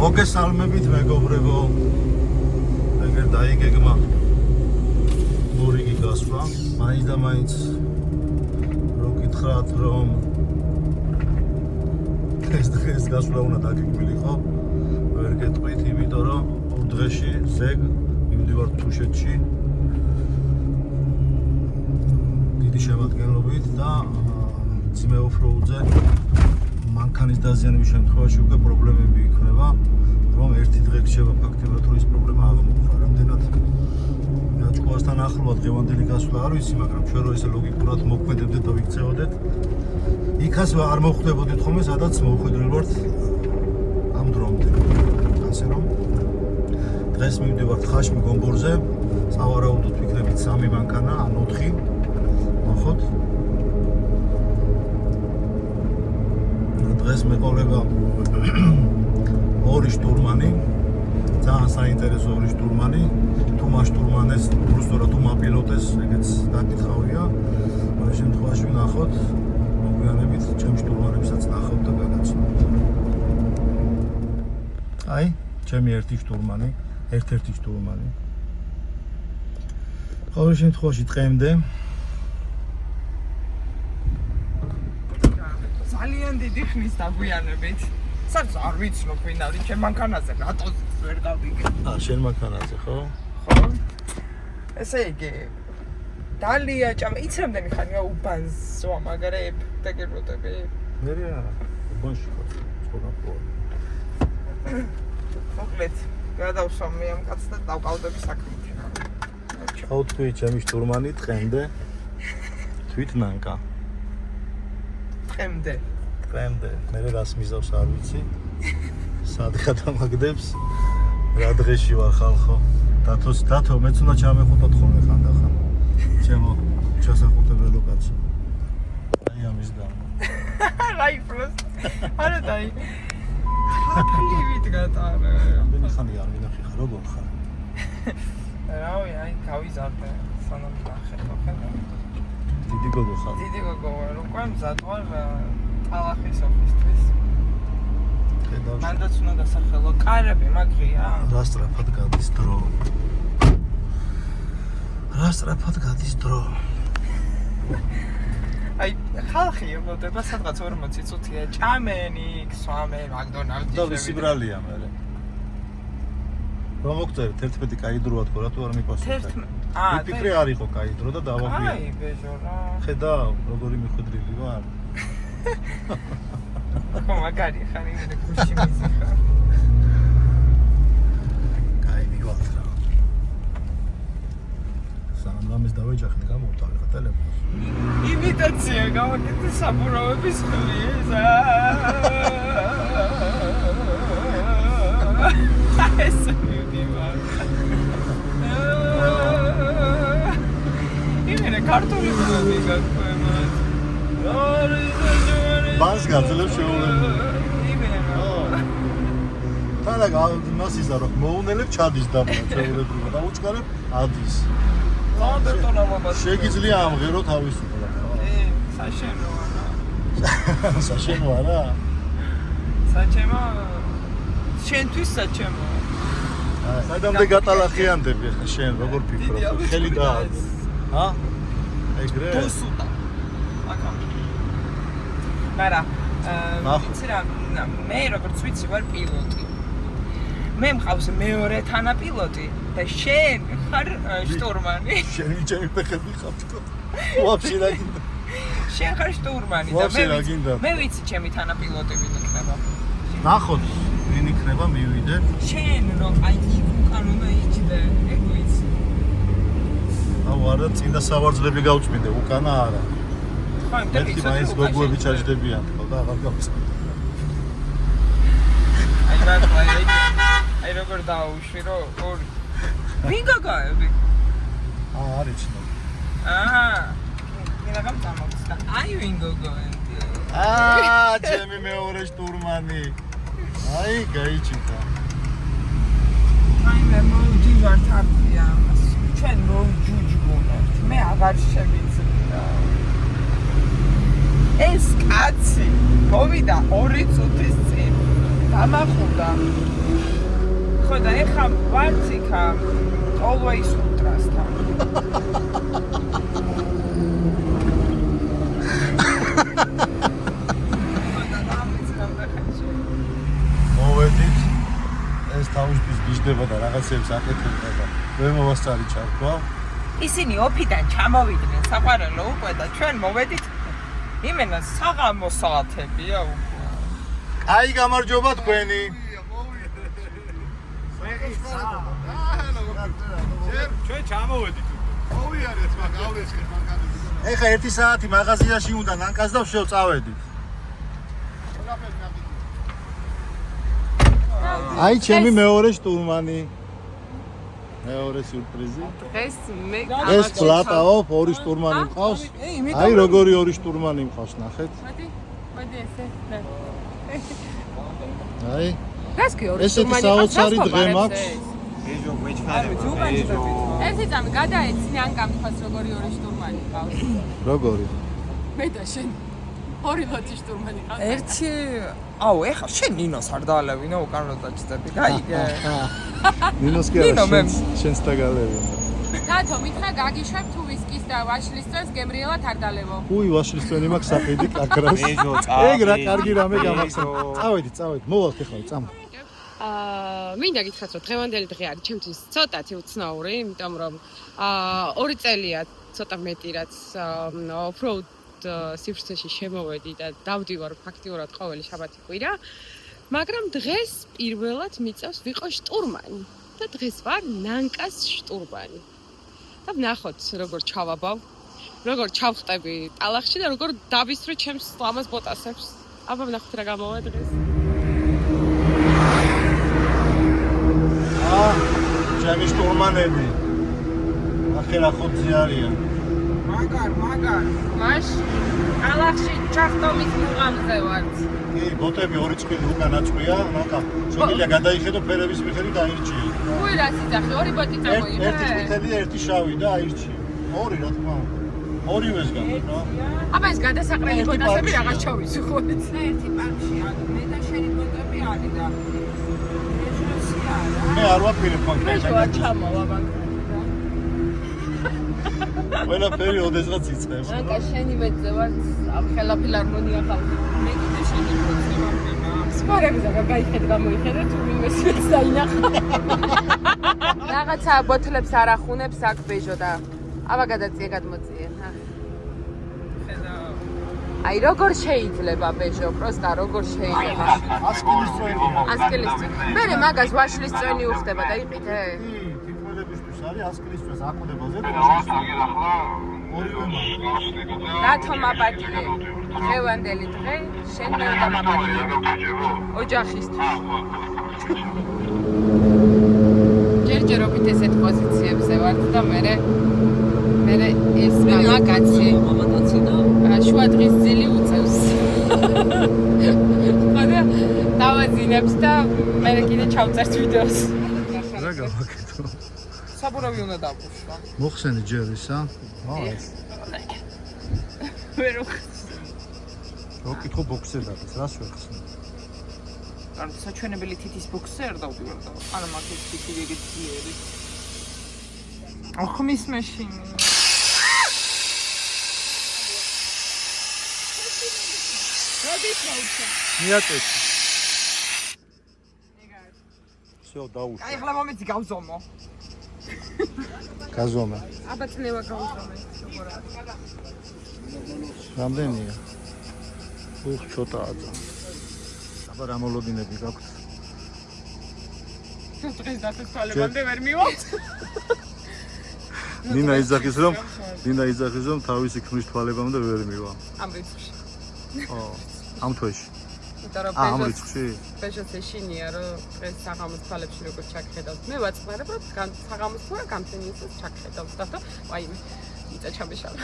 მოგესალმებით მეგობრებო. ეგერ დაიგეგმა მორიგი გასვლა. მაინც და მაინც რო გითხრათ რომ ეს გასვლა უნდა დაგეგმილიყო. ვერ გეტყვით, იმიტომ რომ ორ დღეში ზეგ მივდივარ თუშეთში. დიდი შემადგენლობით და ძმე ოფროუდზე მანქანის დაზიანების შემთხვევაში უკვე პრობლემები იქნება, რომ ერთი დღე გრჩება ფაქტიურად რომ ეს პრობლემა აღმოხდა. რამდენად ნაჭკუასთან ახლოა დღევანდელი გასვლა არ ვიცი, მაგრამ ჩვენ რო ესე ლოგიკურად მოქმედებდეთ და ვიქცეოდეთ, იქაც არ მოხვდებოდით ხოლმე, სადაც მოხვედრილ ვართ ამ დრომდე. ასე რომ დღეს მივდივართ ხაშმი გომბორზე, სავარაუდოდ ვიქნებით 3 მანქანა, ან 4. ნახოთ. დღეს მეყოლება ორი შტურმანი, ძალიან საინტერესო ორი შტურმანი. თუ მაშტურმანეს, უბრალოდ თუ მაპილოტეს, ეგეც დაკითხავია. ამ შემთხვევაში ვნახოთ, მოგვიანებით ჩემ შტურმანებსაც ნახავთ და გაგაცნობთ. აი, ჩემი ერთი შტურმანი, ერთ-ერთი შტურმანი. ყოველ შემთხვევაში დღემდე ძალიან დიდი ხნის დაგვიანებით. სადაც არ ვიცნობ ვინ არის ჩემ მანქანაზე, რატოს ვერ გავიგე. შენ მანქანაზე ხო? ხო. ესე იგი დალია ჭამ იცრემდენი ხანია უბანზო, მაგარი დაგერոտები. მე რა, უბანში ხო, სწორაფო. მოკლედ, გადავსვამ მე ამ კაცს და დავყავდები საქმით. ხო, თქვი ჩემი შტურმანი დღემდე თვითნანკა. დღემდე. მე რას მიზავს არ ვიცი. სად გადამაგდებს? რა დღეში ვარ ხალხო? დათო, მეც უნდა ჩამეხუტოთ ხოლმე ხანდახან. ჩემო ჩასახუტებელო კაცო. აი ამის გამო. რაი პროს. არა დაი. აფლივით გატარე. რამდენი ხანი არ მინახი ხარ, როგორ ხარ? რავი, აი გავიზარდე. სანამ ნახე, ხედა. დიდი გოგო ხარ. დიდი გოგო ვარ, უკვე მზად ვარ ტალახის ოფისთვის. ხედავ. მანდაც უნდა დასახელო კარები, მაგრია. რა სწრაფად გადის დრო. აი, ხალხი ელოდება სადღაც 40 წუთია, ჭამენი, ქსვამე, მაკდონალდში. და ვისი ბრალია მე. რომ მოგწერეთ 11 კაი დროა თქო, რატო არ მიპასუხეთ? ვიფიქრე არ იყო კაი დრო და დავაგვია. აი, ბეჟორა. ხედავ, როგორი მიხვედრილი ვარ. ხო, მაგარი ხარ, იმედი გუშინ მიზიხარ. კაი მივალთ რა. სანამ რამეს დავეჯახეთ, გამოვტალე ხა ტელეფონს. იმიტაცია გავაკეთე საბურავების ხმის. ეს მივდივარ. იმენა კარტული გული გაქვემოთ. ბანს გაძლევს შეუძლებელი. იმენა. თანაგა მასიზა რომ მოუნელებ ჩადის დამნა შეუძლებელი და უჩქარებ ადის. შეგიძლია ამღერო თავისუფლად. საშენოა რა. საშენოა რა? საჩემო. შენთვის საჩემო. სადამდე გატალახიანდები ახლა შენ როგორ ფიქრობ? ხელი გააქვს. ჰა? ეგრე? დოსუდა. აკამ. მარა, იცი რა, მე როგორც ვიცი ვარ პილოტი. მე მყავს მეორე თანაპილოტი და შენ ხარ შტურმანი. შენი ჩემი ფეხები ხარ თქო. ვაფშე რა გინდა? შენ ხარ შტურმანი და მე ვიცი ჩემი თანაპილოტი ვინ იქნება. ნახოთ ვინ იქნება, მივიდეთ. შენ რომ აი იქ უკან უნდა იჯდე, ეგ ვიცი. აუ არა, წინდა სავარძლები გავწმინდე, უკანა არა. ხო, მეთქი მაინც გოგოები ჩაჯდებიან თქო და აღარ გავწმინდე. აი რა აი როგორ დაუშვი რომ ორი. ვინ გოგოები? არის ცნო. მინდა გამწამოხსნა. აი ვინ გოგოები? ჩემი მეორე შტურმანი. აი გაიჩიტა. აი მე მოვდივართ აფია ამას. ჩვენ მოვჯუჯგუნებთ. მე აღარ შევიძლია. ეს კაცი მოვიდა 2 წუთის წინ. დამახუდა. ხო და ეხლა ვარც იქა always ultrasთან. მოვედით ეს თავისთვის გიждდება და რაღაცებს აკეთებდა და ვერ მოვასწარი ჩართვა. ისინი ოფიდან ჩამოვიდნენ საყვარელო უკვე და ჩვენ მოვედით იმენა საღამო საათებია უკვე. აი გამარჯობა თქვენი. ჩვენ ჩამოვედით. მოვიარეთ მაგ ავრესკენ მანქანები. ეხა 1 საათი მაღაზიაში უნდა ნანკას და ვშევ წავედით. აი ჩემი მეორე შტურმანი. მეორე სიურპრიზი. დღეს მე ეს პლატაო ორი შტურმანი მყავს. აი როგორი ორი შტურმანი მყავს ნახეთ. მოდი ესე. აი რას კი ორი ესეთი საოცარი დღე მაქვს. ბეჟო გვეჩქარება. ერთი წამი გადაეცინე ანკამ თქვას როგორი ორი შტურმანი ყავს. როგორი? მე და შენ ორი ლოთი შტურმანი ყავს. ერთი აუ ეხლა შენ ნინოს არ დაალევინო უკან რო დაჭდები. გაიგე. ნინოს კი ნინო, მე. არა შენს დაგალევი. დათო მითხრა გაგიშვებ თუ ვისკის და ვაშლის წვენს გემრიელად არ დალევო. უი ვაშლის წვენი მაქვს საყიდი კაკრას. ბეჟო ეგ რა კარგი რამე გამახსენე. წავედით, მოვალთ ეხლა წამ. მინდა გითხრათ რომ დღევანდელი დღე არის ჩემთვის ცოტათი უცნაური, იმიტომ რომ 2 წელია ცოტა მეტი რაც off-road სივრცეში შემოვედი და დავდივარ ფაქტიურად ყოველი შაბათი კვირა, მაგრამ დღეს პირველად მიწევს ვიყო შტურმანი და დღეს ვარ ნანკას შტურმანი. და ვნახოთ როგორ ჩავაბავ, როგორ ჩავხტები ტალახში და როგორ დავისწრე ჩემს ლამაზ ბოტასებს. აბა ვნახოთ რა გამოვა დღეს. ჩემი შტურმანები. ახლა რა ხოთი არიან? მაგარ მაშ ალახში ჩახტომის მუღამზე ვართ. კი, ბოტები ორი წვილი უკან აწყვია, ნაკა. შეგიძლია გადაიხედო ფერების მიხედვით აირჩიე. უი რა სიძახი, ორი ბოტი ერთი წამოიღე. წითელი, ერთი შავი და აირჩიე. ორი რა თქმა უნდა. ორივეს გაქვს რა. აბა ეს გადასაყრელი ბოტასები რაღაც ჩავისხოთ. ერთი პარკში არის მე და შენი ბოტები არის და მე არ ვაფიქრებ მე კონკრეტულად. ჯერ ჩამოვა მაგრამ ყველაფერი ოდესღაც იწყებს. ანკა შენი მეძე ვარ ამ ხელა ფილარმონია ხალხი. მე კიდე შენი ბოტები ვარ. სპარაგზა გაიხედ გამოიხედე თუ იმესაც დაინახა. რაღაცა ბოთლებს არ ახუნებს აქ ბეჟო და აბა გადაწიე გადმოწიე. აი როგორ შეიძლება ბეჟო, პროსტა როგორ შეიძლება. ასკილის წვენია. ასკილის წვენი. მე მაგას ვაშლის წვენი უხდება და იყიდე. კი, თითქმელებისთვის არის ასკილის წვენს აკვდებაზე და ვაშლის წვენი. ორივე მაქვს. რათო მაპატიე. დღევანდელი დღე შენ მე უნდა მაპატიე. ოჯახისთვის. ჯერჯერობით ესეთ პოზიციებზე ვარ და მე ეს მამაკაცი შუა დღის ძილი უწევს. ხოდა დავაძინებს და მე კიდე ჩავწერთ ვიდეოს. რა გავაკეთო? საბურავი უნდა დავუშვა. მოხსენე ჯერ ისა? ეს. ვერ რო კითხო ბოქსერდაკის, რას ვეხსნე? ან საჩვენებელი თითის ბოქსზე არ დავდივარ და არა მაგის თითი ვეგეციერი. ახმის მეშინი. მიაწესი. всё, დაუშვა. აი ახლა მომეცი გავზომო. გაზომა. აბა წნევა გავუწამე როგორ არის. რამდენია? უх, ცოტაა. აბა რა მოლოდინები გაქვთ? დღეს დათვალებამდე ვერ მივაქვს. დინა იძახის რომ თავისი ქმრის თვალებამდე ვერ მივა. ამ რიცხვში. ო, ამ თვეში. იმიტომ რომ ამ რიცხვში? ბეჟოს ეშინია რომ დღეს საღამოს თვალებში როგორ ჩაგხედავთ. მე ვაწყარებ რომ საღამოს თუ გამთენისაც ჩაგხედავთ და ვაიმე იწა ჩამეშალა.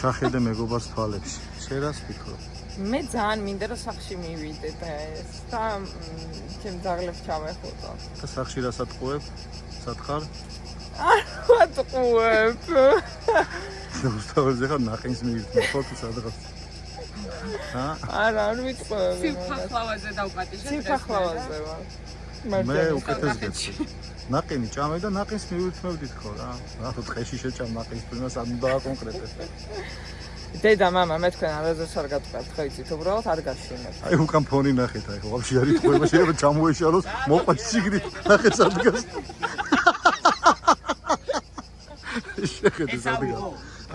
ჩახედე მეგობარს თვალებში. შენ რას ფიქრობ? მე ძალიან მინდა რომ სახში მივიდე დღეს და ჩემ ძაღლებს ჩავეხუტო. და სახში რას ატყუებ? სათხარ? არ ვატყუებ. ზუსტად ხარ ნახინს მივიდე, ხო თუ სადღაც. არა, არ ვიტყვევები. ციფრახლავაზე დავპატიჟე. ციფრახლავაზე ვარ. მე უკეთეს გეცი. ნაყინი ჭამე და ნაყინს მივირთმევდით ხო რა. რატო ტყეში შეჭამ ნაყინს პრინას არ უნდა აკონკრეტებ. დედა, მამა, მე თქვენ არასდროს არ გატყართ, ხო იცით, უბრალოდ არ გაშინეთ. აი უკან ფონი ნახეთ, აი ხო ვაფშე არ იტყვება, შეიძლება ჩამოეშალოს, მოყვეს ციგნი, ნახეთ ადგას. შეხედე ადგას.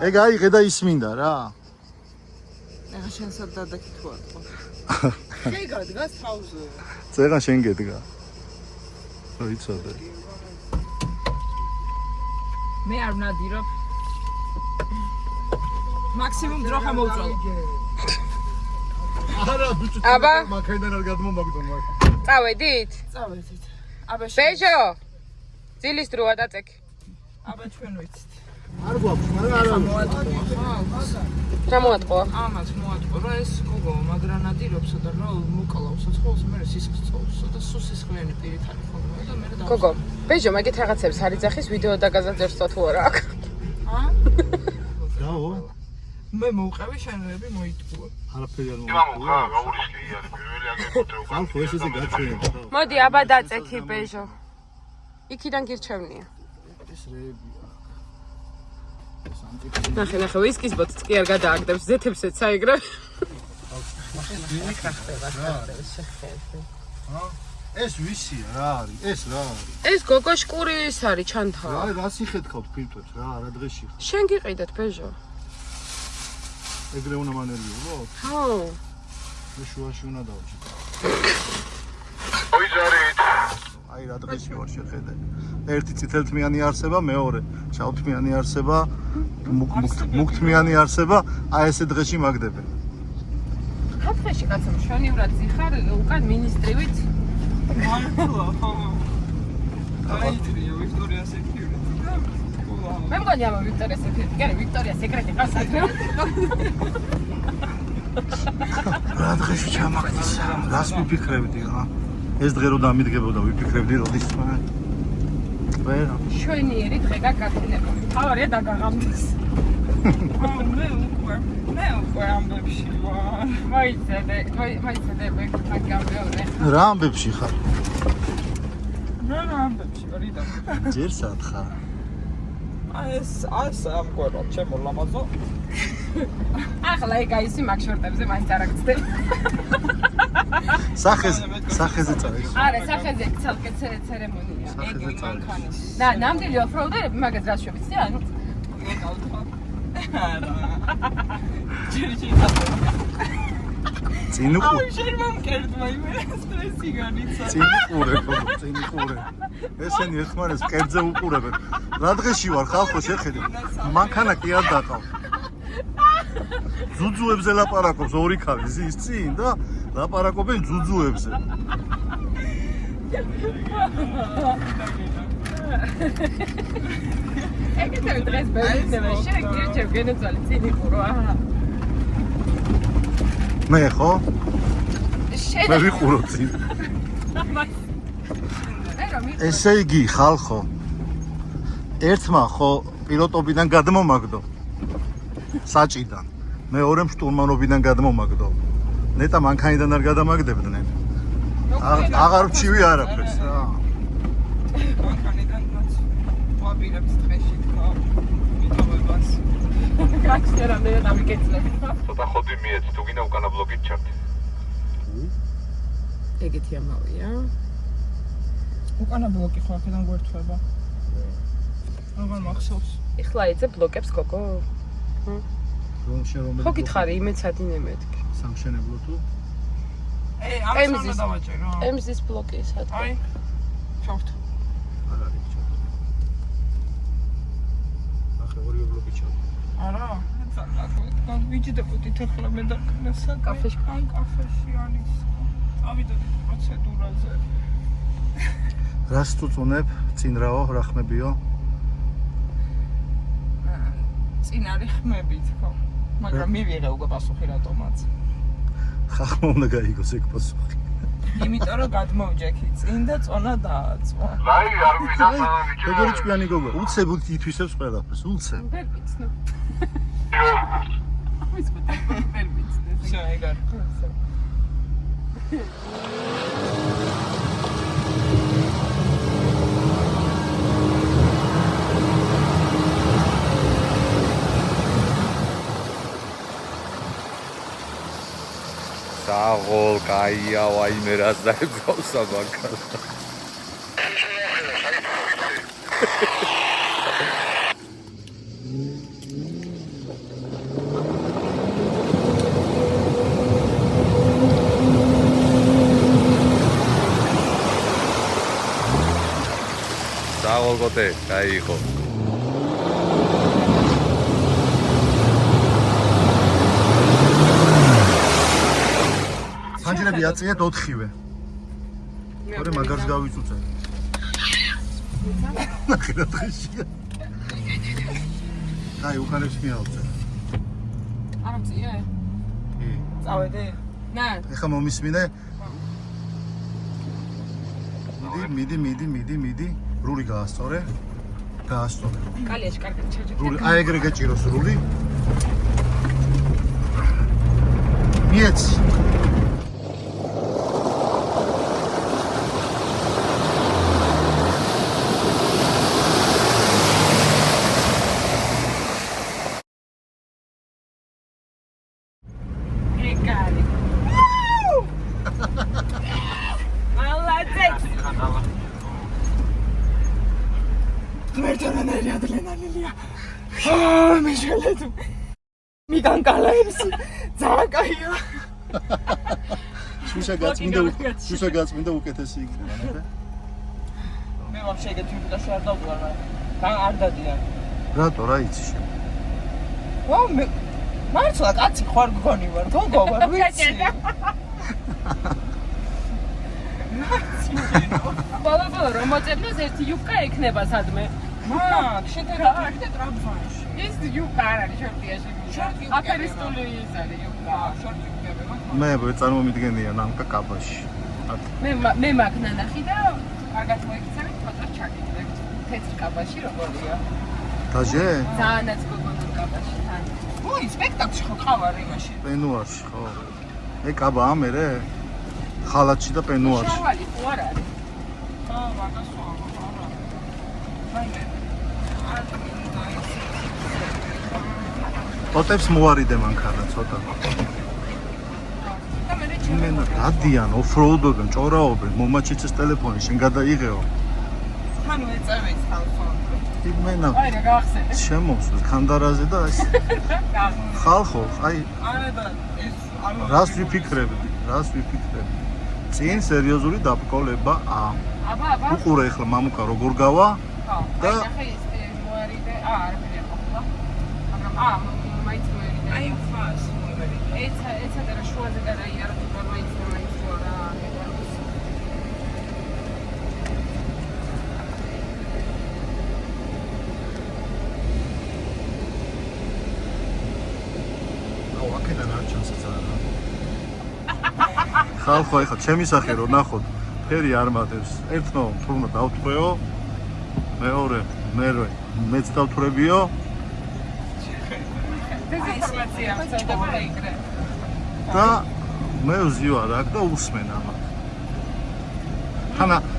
ეგ აიღე და ისმინდა რა. ეხა შენსაც დადაკით ვარტყო. შეგადგას თავზე. წერა შენ გედგა. რა იცოდე. მე არ ვნადირობ. მაქსიმუმ დრო ხამოვწვალ. არა, ბიჭო, მაქედან არ გადმომაგდონ მაგ. წავედით? წავედით. აბა ბეჟო. ძილის დროა დაწექი. აბა ჩვენ ვიცით. არ გვაქვს, მაგრამ არა. ჩამოატყოა. ამას მოატყო რა ეს გოგო მაგრანადირობსა და რა მოკალავსა ცხოველს მე სისხლსა და სუსისხლიანი პირით არის ხოლმე და მე და გოგო, ბეჟო მაგით რაღაცებს არ იძახის ვიდეო დაგაზარდებს თუ არა აქ. დაო. მე მოვყევი შენები მოიტყუა. არაფერი არ მომხდა. გაურისკი არის პირველი აგებუტე უკან. ხალხო ეს ესე გაჩვენებდა. მოდი აბა დაწექი ბეჟო. იქიდან გირჩევნია. ეს რეებია. ნახე, ვისკის ბოთლს კი არ გადააგდებს, ზეთებსაც აიგრე. ეს ვისია რა არის? ეს რა არის? ეს გოგო შკურის არის ჩანთა. რა რას იხეთქავთ ფილტვებს რა, რა დღეში? შენ გიყიდეთ ბეჟო. ეგრე უნდა მანერიულო? ხო. მე შუაში უნდა დავჭი. ოი ზარით. აი რა დღეში ვარ შეხედე. ერთი წითელთმიანი არსება, მეორე შავთმიანი არსება, მუქთმიანი არსება, აი ესე დღეში მაგდებენ. ხათხეში კაცო მშვენივრად ზიხარ უკან მინისტრივით. მართლა ხო. აიტრიო ვიქტორია სეკიურიტი და მე მგონი ამა ვიქტორია სეკრეტი, გარე ვიქტორია სეკრეტი ყავს აკრე. რა დღეში ჩამაგდის? რას ვიფიქრებდი რა? ეს დღე რო დამიდგებოდა ვიფიქრებდი როდის თქვენ? ვერა. შვენიერი დღე გაგაქნება. თავარია დაგაღამდეს. მე უკვე ამბებში ვარ. მოიცადე მე გაგამბეორე. რა ამბებში ხარ? რა ამბებში ვარ იდა. ჯერ სათხარ. ეს ამგვარად ჩემო ლამაზო. ახლა ეგ აისი მაგ შორტებზე მაინც არ აგწდე. სახეზე წავის. არა, სახეზე ცალკე ცერემონია. სახეზე წავის. და ნამდვილი ოფროუდერები მაგას რას შევიცდი, ანუ წინ უყურე. შენ მომკერდმა იმე სტრესი განიცა. წინ უყურე. ესენი ერთმანეს კერძზე უყურებენ. რა დღეში ვარ ხალხო შეხედე. მანქანა კი არ დაყავ. ძუძუებზე ლაპარაკობს ორი ქალი ზის წინ და ლაპარაკობენ ძუძუებზე. ეგეთები დღეს ბერძნება შეგირჩევ გენეცვალი წინ იყურო აჰა. მე ხო? მე ვიყურო წინ. ესე იგი ხალხო ერთმა ხო პილოტობიდან გადმომაგდო საჭიდან მეორემ შტურმანობიდან გადმომაგდო ნეტა მანქანიდან არ გადამაგდებდნენ აღარ ვჩივი არაფერს რა მანქანიდანაც ვაპირებს დღეში თქო მიტოვებას გაჩერამდე დამიკეთებ. ცოტა ხოდი მიეც თუ გინდა უკანა ბლოკით ჩართი. ეგეთი ამავია. უკანა ბლოკი ხო აქედან გვერდება. აღარ მახსოვს. ეხლა ეძე ბლოკებს გოგო. რომ შენ ხო გითხარი იმეცადინე მეთქი. სამშენებლო თუ ამას დავაჭერო. ემზის ბლოკი სადღა. აი. ჩავთ. არ არის ჩავთ. ახლა ორი ბლოკი ჩავთ. არა. ძალიან ვიჯდებოდით ახლა მე და კაფეში. კაფეში არის. წავიდოდით პროცედურაზე. რას წუწუნებ? წინ რაო, რა ხმებიო? წინ არის ხმებით ხო? მაგრამ მივიღე უკვე პასუხი რატომაც. ხახმა უნდა გაიგოს ეგ პასუხი. იმიტომ რომ გადმოვჯექი წინ და წონა დააწვა. აი არ მინდა სამიჯო. როგორი ჭკვიანი გოგო, უცებთ ითვისებს ყველაფერს, უცებ. ვერ ვიცნო. всё, ეგარ. საღოლ კაია ვაიმე რას დაებგავს აბაკალ საღოლ გოტე გაიყო ფანჯრები აწიეთ 4-ვე. ორი მაგარს გავიწუწე. ნახე დღეშია. აი, უკანებს მიავწე. არ მწია? კი. წავედი? ნა. ეხა მომისმინე. მიდი. რული გაასწორე. კალიაში კარგად ჩაჯე. რული, აი ეგრე გაჭიროს რული. მიეცი. ეკარი. მალაძეც. მერტონანელი ადრენალინია. მიშელეთ. მიგანკალებს. ძალიან კაია. შუშა გაწმინდა უკეთესი იქნება, ნახე. მე ვაფშე ეგეთ ვიბუდაში არ დავყარ. არ დადიან. რატო რა იცი შენ? ვაუ მე მართლა კაცი ხარ გგონი ვარ, გოგო ვარ, ვიცი. ბოლო რომ მოწებნოს ერთი იუკა ექნება სადმე. მაგ შენ რა არქიტე ტრაბზონში. ის იუკა არ არის შორტიაში. შორტი აფერისტული ის არის იუკა. შორტი გიგები მაგ. მე წარმომიდგენია ნამკა კაბაში. მე მაგ ნანახი და კარგად მოიქცევით, ფოტოს ჩაგიგდებთ. თეთრ კაბაში როგორია? დაჟე? ძალიანაც გოგონურ კაბაში თან. ой, სპექტაკლში ხო ყავარ იმაში. პენუარში ხო? ე კაბაა მერე? ხალათში და პენუარში. შავალი ხო არ არის? მაგასო არა. მაინე. ტოტებს მოარიდე მანქანა ცოტა. იმენა დადიან, ოფროუდობენ, ჭორაობენ, მომაჩიცეს ტელეფონი, შენ გადაიღეო. ხან ეწევით ხალხო. იმენა აი რა გახსენე. შემოსულ ქანდარაზე და ეს ხალხო, აი არა და ეს ანუ რას ვიფიქრები? წინ სერიოზული დაბრკოლება აბა. უყურე ახლა მამუკა როგორ გავა ხო. და ნახე ეს მოარიდე. არ მერე ყოფილა. მაგრამ მაინც მოარიდე. აი ფას მოერიდე. ეცა და რა შუაზე გადაიარო თუ მაინც რა. აქედან არ ჩანს ზარა. ხალხო, ეხლა ჩემი სახე რო ნახოთ, ფერი არ მატებს. ერთნო თურმე დავთვრეო. მეორე, მეც დავთვრებიო. დეზინფორმაცია ხდება იქნე. და მე ვზივარ აქ და უსმენ ამათ.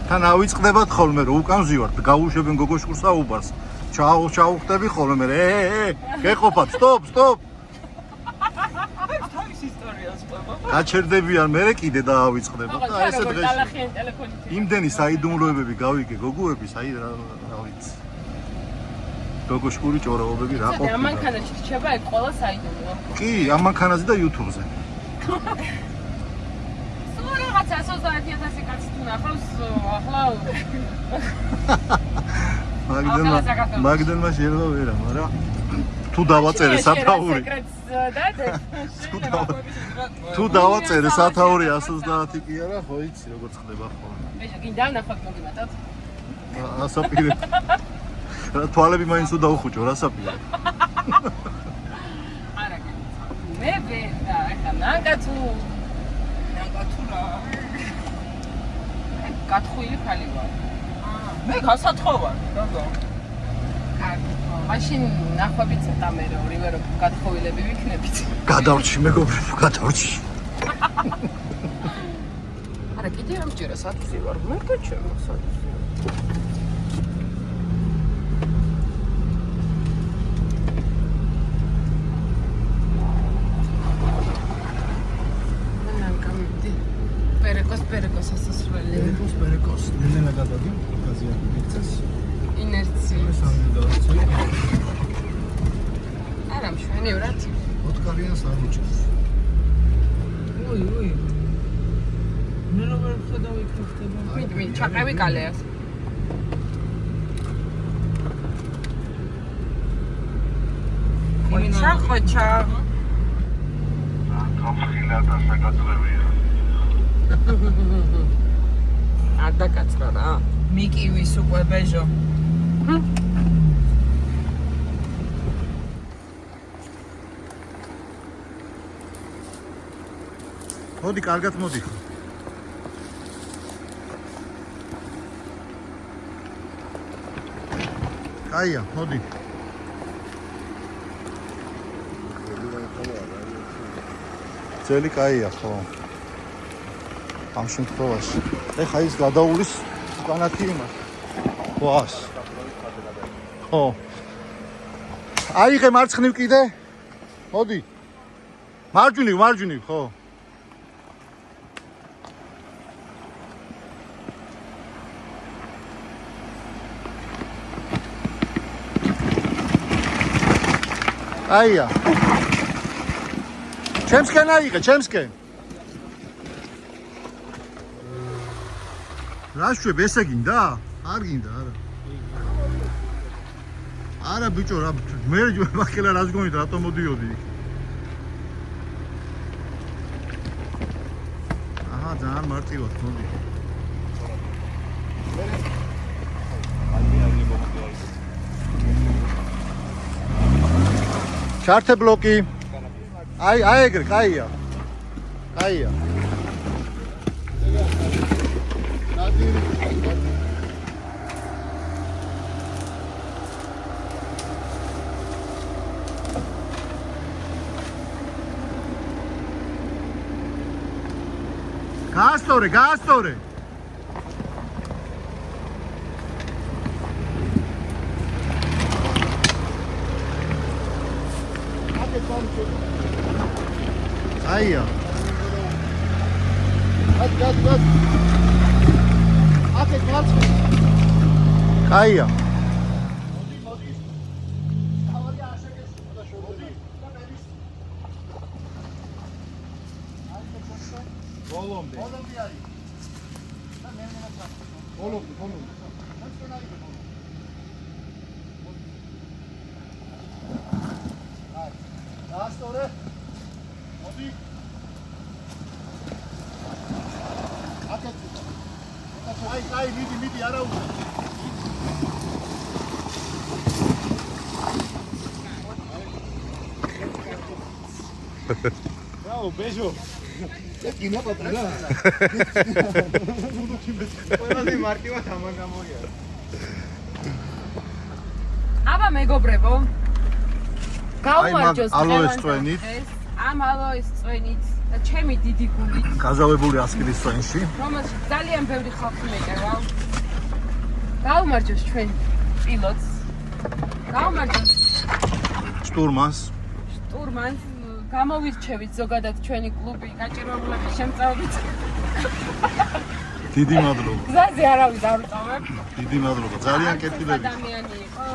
თან ავიწყდებათ ხოლმე რომ უკან ვზივართ, გაუშვებენ გოგოშკურ საუბარს. ჩაუხტები ხოლმე მე. გეყოფათ, სტოპ. თავის ისტორიას ყვება. გაჩერდებიან მე კიდე დაავიწყდებათ და ესე დღეში. დალახიან ტელეფონით. იმდენი საიდუმლოებები გავიგე გოგოების, აი რა ვიცი. გოგოშკური ჭორაობები რა ყოფილა. ამ მანქანაში რჩება ეგ ყველა საიდუმლო. კი, ამ მანქანაზე და YouTube-ზე. სულ რაღაცა 120,000 კაცი თუ ნახავს ახლა მაგდენმა შეიძლება ვერა, მაგრამ თუ დავაწერე სათაური. თუ დავაწერე სათაური 130 კი არა, ხო იცი როგორ ხდება ხოლმე. ბეჭა გინდა ნახოთ მოგიმატოთ. ასაპირე. თვალები მაინც უნდა უხუჭო, რასაპირე. არა კი. მე ვერა, ახლა ნანგათუ რა. გათხვილი ხალი ვარ. მე გასათხოვარ, გოგო. მაშინ ნახვები ცოტა მე ორივე რომ გათხოვილები ვიქნებით. გადავრჩი მეგობრებო, გადავრჩი. არა, კიდე ამჯერა სათუზი ვარ, მე გაჩემო სათუზი. Pericos asessuelle. Pericos. Nella data di occasione di Inerție. Არა მშვენივრად. ოთხკარიან სარუჭეს. ой. მე როგორ ხედავ იქ რო ხდება. მიდი, ჩაყევი კალეას. ხოჩა. გამხილათა საკაცრებია. არ დაკაცრა რა. მიკივის უკვე ბეჟო. მოდი, კარგად მოდი. კაია, მოდი. ძელი კაია, ხო. ამ შემთხვევაში. ეხა ის გადაულის უკანათი იმას. ვას. ხო. აიღე მარცხნივ კიდე? მოდი. მარჯვნივ, ხო. აია. ჩემსკენ აიღე, ჩემსკენ. რა შვებ, ესე გინდა? არ გინდა, არა. არა ბიჭო, რა მე მაქელა რას გონით, რატომ მოდიოდი იქ? აჰა, ძალიან მარტივად, მოდი. ჩართე ბლოკი. აი ეგრე, კაია. კაია. გაასწორე. აია. გად. აკეთ მარცხნივ. კაია. მოდი. თავი ასაკეს და შოდი. ბოლომდე არის. და მე ბოლომდე. დაასწორე. მოდი. აი, მიდი, არა უნდა. Bravo, beijo. Aqui não é pra trás. Ყველანი მარტივად ამან გამოგია. აბა მეგობრებო. გაუმარჯოს ალოეს წვენით. ამ ალოეს წვენით და ჩემი დიდი გულით. გაზავებული ასკილის წვენში. რომელშიც ძალიან ბევრი ხალხი მეკევა. გაუმარჯოს ჩვენ პილოტს. გაუმარჯოს შტურმანს. გამოვირჩევით ზოგადად ჩვენი კლუბი გაჭირვებულების შემწეობით. დიდი მადლობა. გზაზე არავის არ ვწოვებ. დიდი მადლობა. ძალიან კეთილები. ადამიანი იყო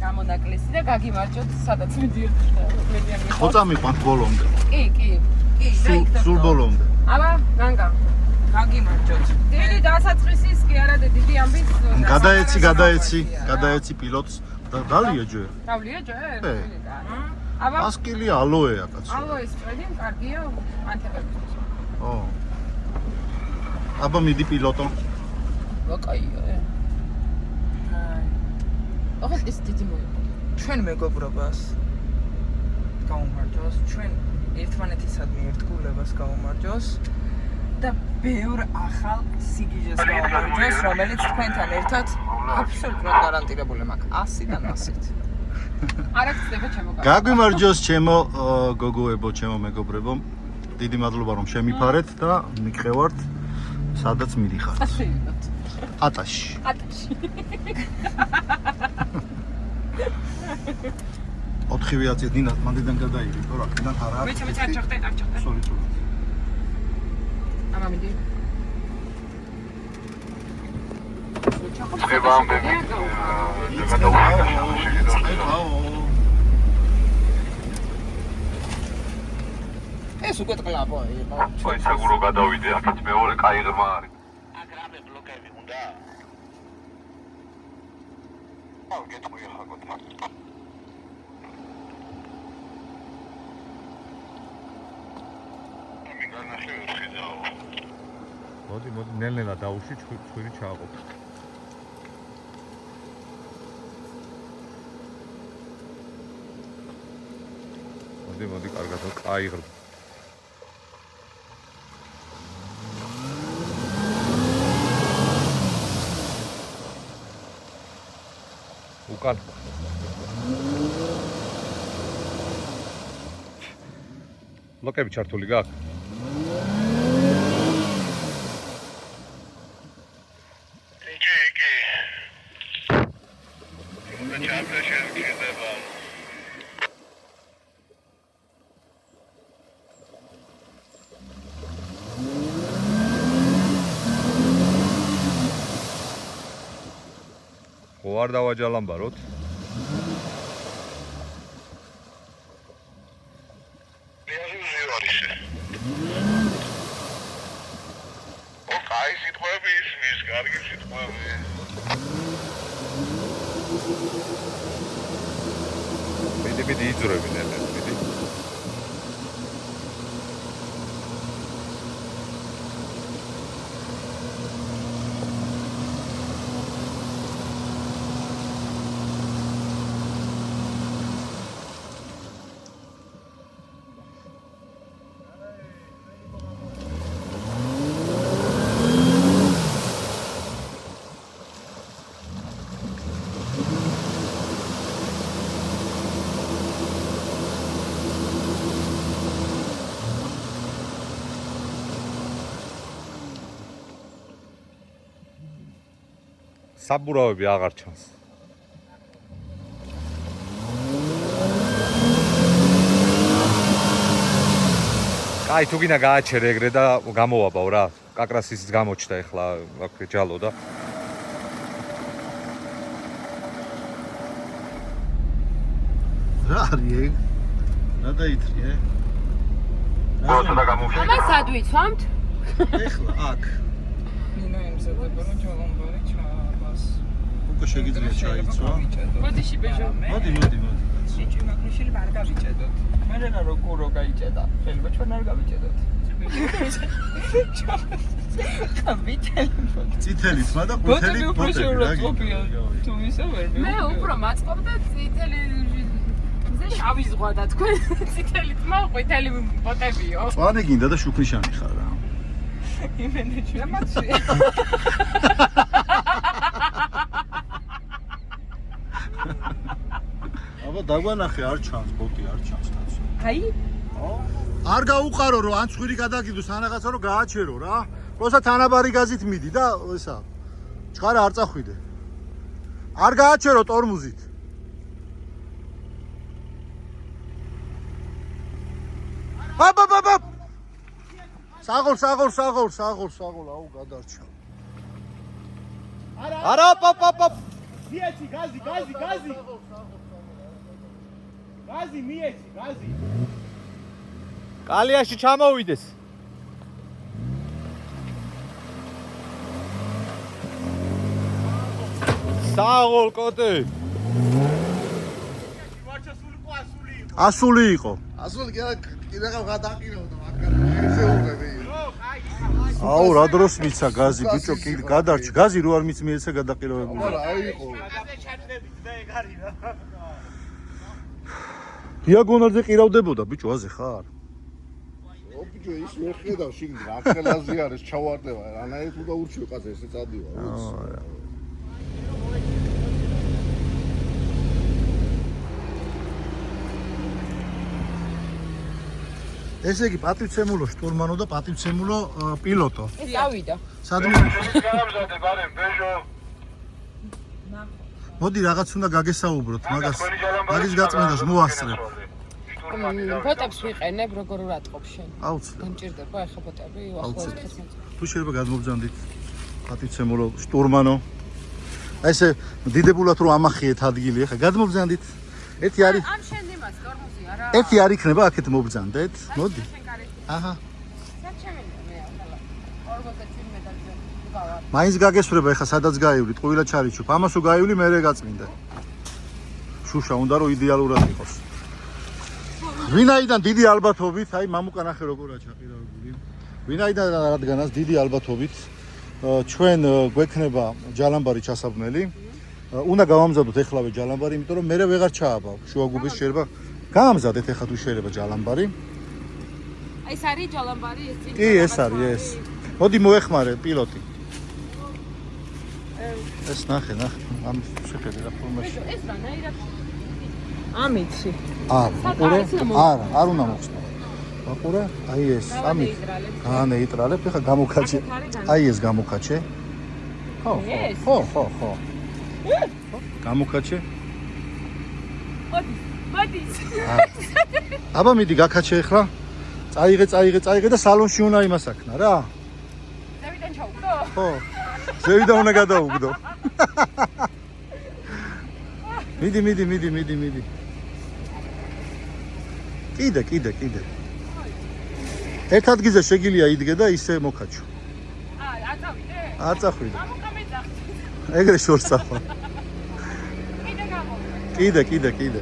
გამონაკლისი და გაგიმარჯოთ სადაც მიდიოდი. ხოწა მიყვანთ ბოლომდე. კი. სულ ბოლომდე. აბა, განგა. გაგიმარჯოთ. დიდი დასაწყისის კი არა და დიდი ამბის. გადაეცი პილოტს და დალია ჯერ. დავლია ჯერ? ე. აბა, ასკილია ალოეა კაცო. ალოეს წვენი კარგია ანთებებისთვის. ო. აბა მიდი პილოტო. ვაკაია. აი. ოღონდ ეს დიდი მოიყვა. ჩვენ მეგობრობას გაუმარჯოს, ჩვენ ერთმანეთისადმი ერთგულებას გაუმარჯოს და ბევრ ახალ სიგიჟეს გავამარჯვეს, რომელიც თქვენთან ერთად აბსოლუტურად გარანტირებული მაქვს 100-დან 100-ით. არ აქცდება ჩემო კაცო. გაგვიმარჯოს ჩემო გოგოებო, ჩემო მეგობრებო. დიდი მადლობა რომ შემიფარეთ და მიგყევართ სადაც მიდიხართ. ასეულოთ. ატაში. ატაში. 4 აწია დინას მანდიდან გადაიღო რა, აქედან არა. მეც არ ჩახტე. სოლიტური. ამა მიდი. ეს უკვე ტყლაპო იყო. აი საგურო გადავიდე, აქაც მეორე კაი ღრმა არის. აქ რამე ბლოკები უნდა? აუ გეტყვია ხაგოთ. ამი განახე ვხედავ. მოდი, ნელ-ნელა დაუშვი, ხვირი ჩააყოფ. მოდი, კარგად, კაი ღრმა. უკან ლოკები ჩართული გაქვს? იგი. უნდა ჩამფრეშენ ქედება. არ დავაჯალამბაროთ. კაი სიტყვები ისმის, კარგი სიტყვები. მიდი იძურები ნელ-ნელა, მიდი. საბურავები აღარ ჩანს. კაი, თუ გინდა გააჩერე ეგრე და გამოვაბავ რა. კაკრას ისიც გამოჩნდა ეხლა აქ ჯალო და. რა არის ეგ? რა დაითრიე? ბოლოს და გამოვშე. ამას სად ვიცვამთ? ეხლა აქ. ნინო ემზადება რომ ჯალამბარი ჩააბას. უკვე შეგიძლია ჩაიცვა. მოდიში ბეჟო. მოდი. სიჭი მაგნიშილი არ გავიჭედოთ. მე რა რო კურო გაიჭედა. შეიძლება ჩვენ არ გავიჭედოთ. წითელი თმა და ყვითელი ბოტები. თუ ისე ვერ მე უფრო მაწყობ და წითელი ზე შავი ზღვა და თქვენ წითელი თმა ყვითელი ბოტებიო. წვანი გინდა და შუქნიშანი ხარ რა. იმენე ჩემაცია. აბა დაგვანახე არ ჩანს ბოტი არ ჩანს კაცო. აი არ გაუყარო რომ ან ცხვირი გადაგიდოს ან რაღაცა რომ გააჩერო რა. როცა თანაბარი გაზით მიდი და ესა ჩხარა არ წახვიდე. არ გააჩერო ტორმუზით. აბაბაბა საღოლ აუ გადარჩა. არა პაპ მიეცი გაზი მიეცი გაზი კალიაში ჩამოვიდეს. საღოლ კოტე. ასული იყო. ასული კიდე გადაყირავდა მაგარ ესე უღები აუ რა დროს მიცა გაზი ბიჭო კი გადარჩი გაზი რო არ მიცმიეცა გადაყირავებული. აი იყო გაზე ჩაჭდებით და ეგ არის რა დიაგონალზე ყირავდებოდა ბიჭო აზე ხარ? ბიჭო ის ვერ ხედავ შიგნით რა ხელაზე არის ჩავარდება რანაირად უნდა ურჩიო ყაზე ესე წადივა ესე იგი პატივცემულო შტურმანო და პატივცემულო პილოტო. ეს ავიდა. სადმე გამზადე ბარემ ბეჟო მოდი რაღაც უნდა გაგესაუბროთ მაგას. მაგის გაწმენდას მოასწრებ. ფოტოებს ვიყენებ როგორ ურატყობ შენ. აუცილებლად. დამჭირდება ახლა ფოტოები უახლოეს 15. თუ შეიძლება გადმობრძანდით პატივცემულო შტურმანო. ესე დიდებულად რომ ამახიეთ ადგილი ახლა გადმობრძანდით. ერთი არის ამ შენ იმას ტორმოზი არა. ერთი არ იქნება აქეთ მობრძანდეთ. მოდი. აჰა. მაინც გაგესვრება ახლა სადაც გაივლით, ყვილა ჩარიჩუp. ამასო გაივლი მერე გაწმინდა. შუშა უნდა რომ იდეალურად იყოს. ვინაიდან დიდი ალბათობით, აი მამუკა ნახე როგორა ჩაყირაებული. ვინაიდან რადგანაც დიდი ალბათობით ჩვენ გვექნება ჯალამბარი ჩასაბმელი. უნდა გავამზადოთ ეხლავე ჯალამბარი, იმიტომ რომ მერე ვეღარ ჩააბავ. შუაგუბის შეიძლება გაამზადეთ ეხლა თუ შეიძლება ჯალამბარი. აი ეს არის ჯალამბარი ეს წინ. კი, ეს არის ეს. მოდი მოეხმარე პილოტი. ეს ნახე. ამ შეხედე რა ფორმაში. ეს რანაირად ამიცი. არ უნდა მოხსნა. ვაყურე, აი ეს, ამით. განეიტრალებ, ეხლა გამოკაჩე. აი ეს გამოკაჩე. ხო. გამოკაჩე. მოდის. აბა მიდი გაკაჩე ეხლა. წაიღე და სალონში უნდა იმასაკნა რა. ზევიდან ჩაუგდო? ხო. ზევიდან უნდა გადაუგდო. მიდი. კიდე. ერთ ადგილზე შეგილია იდგე და ისე მოკაჩო. აწავიდე? არ წახვიდე. გამოკამეძახ. ეგრე შორს წახვა. კიდე გამო. კიდე.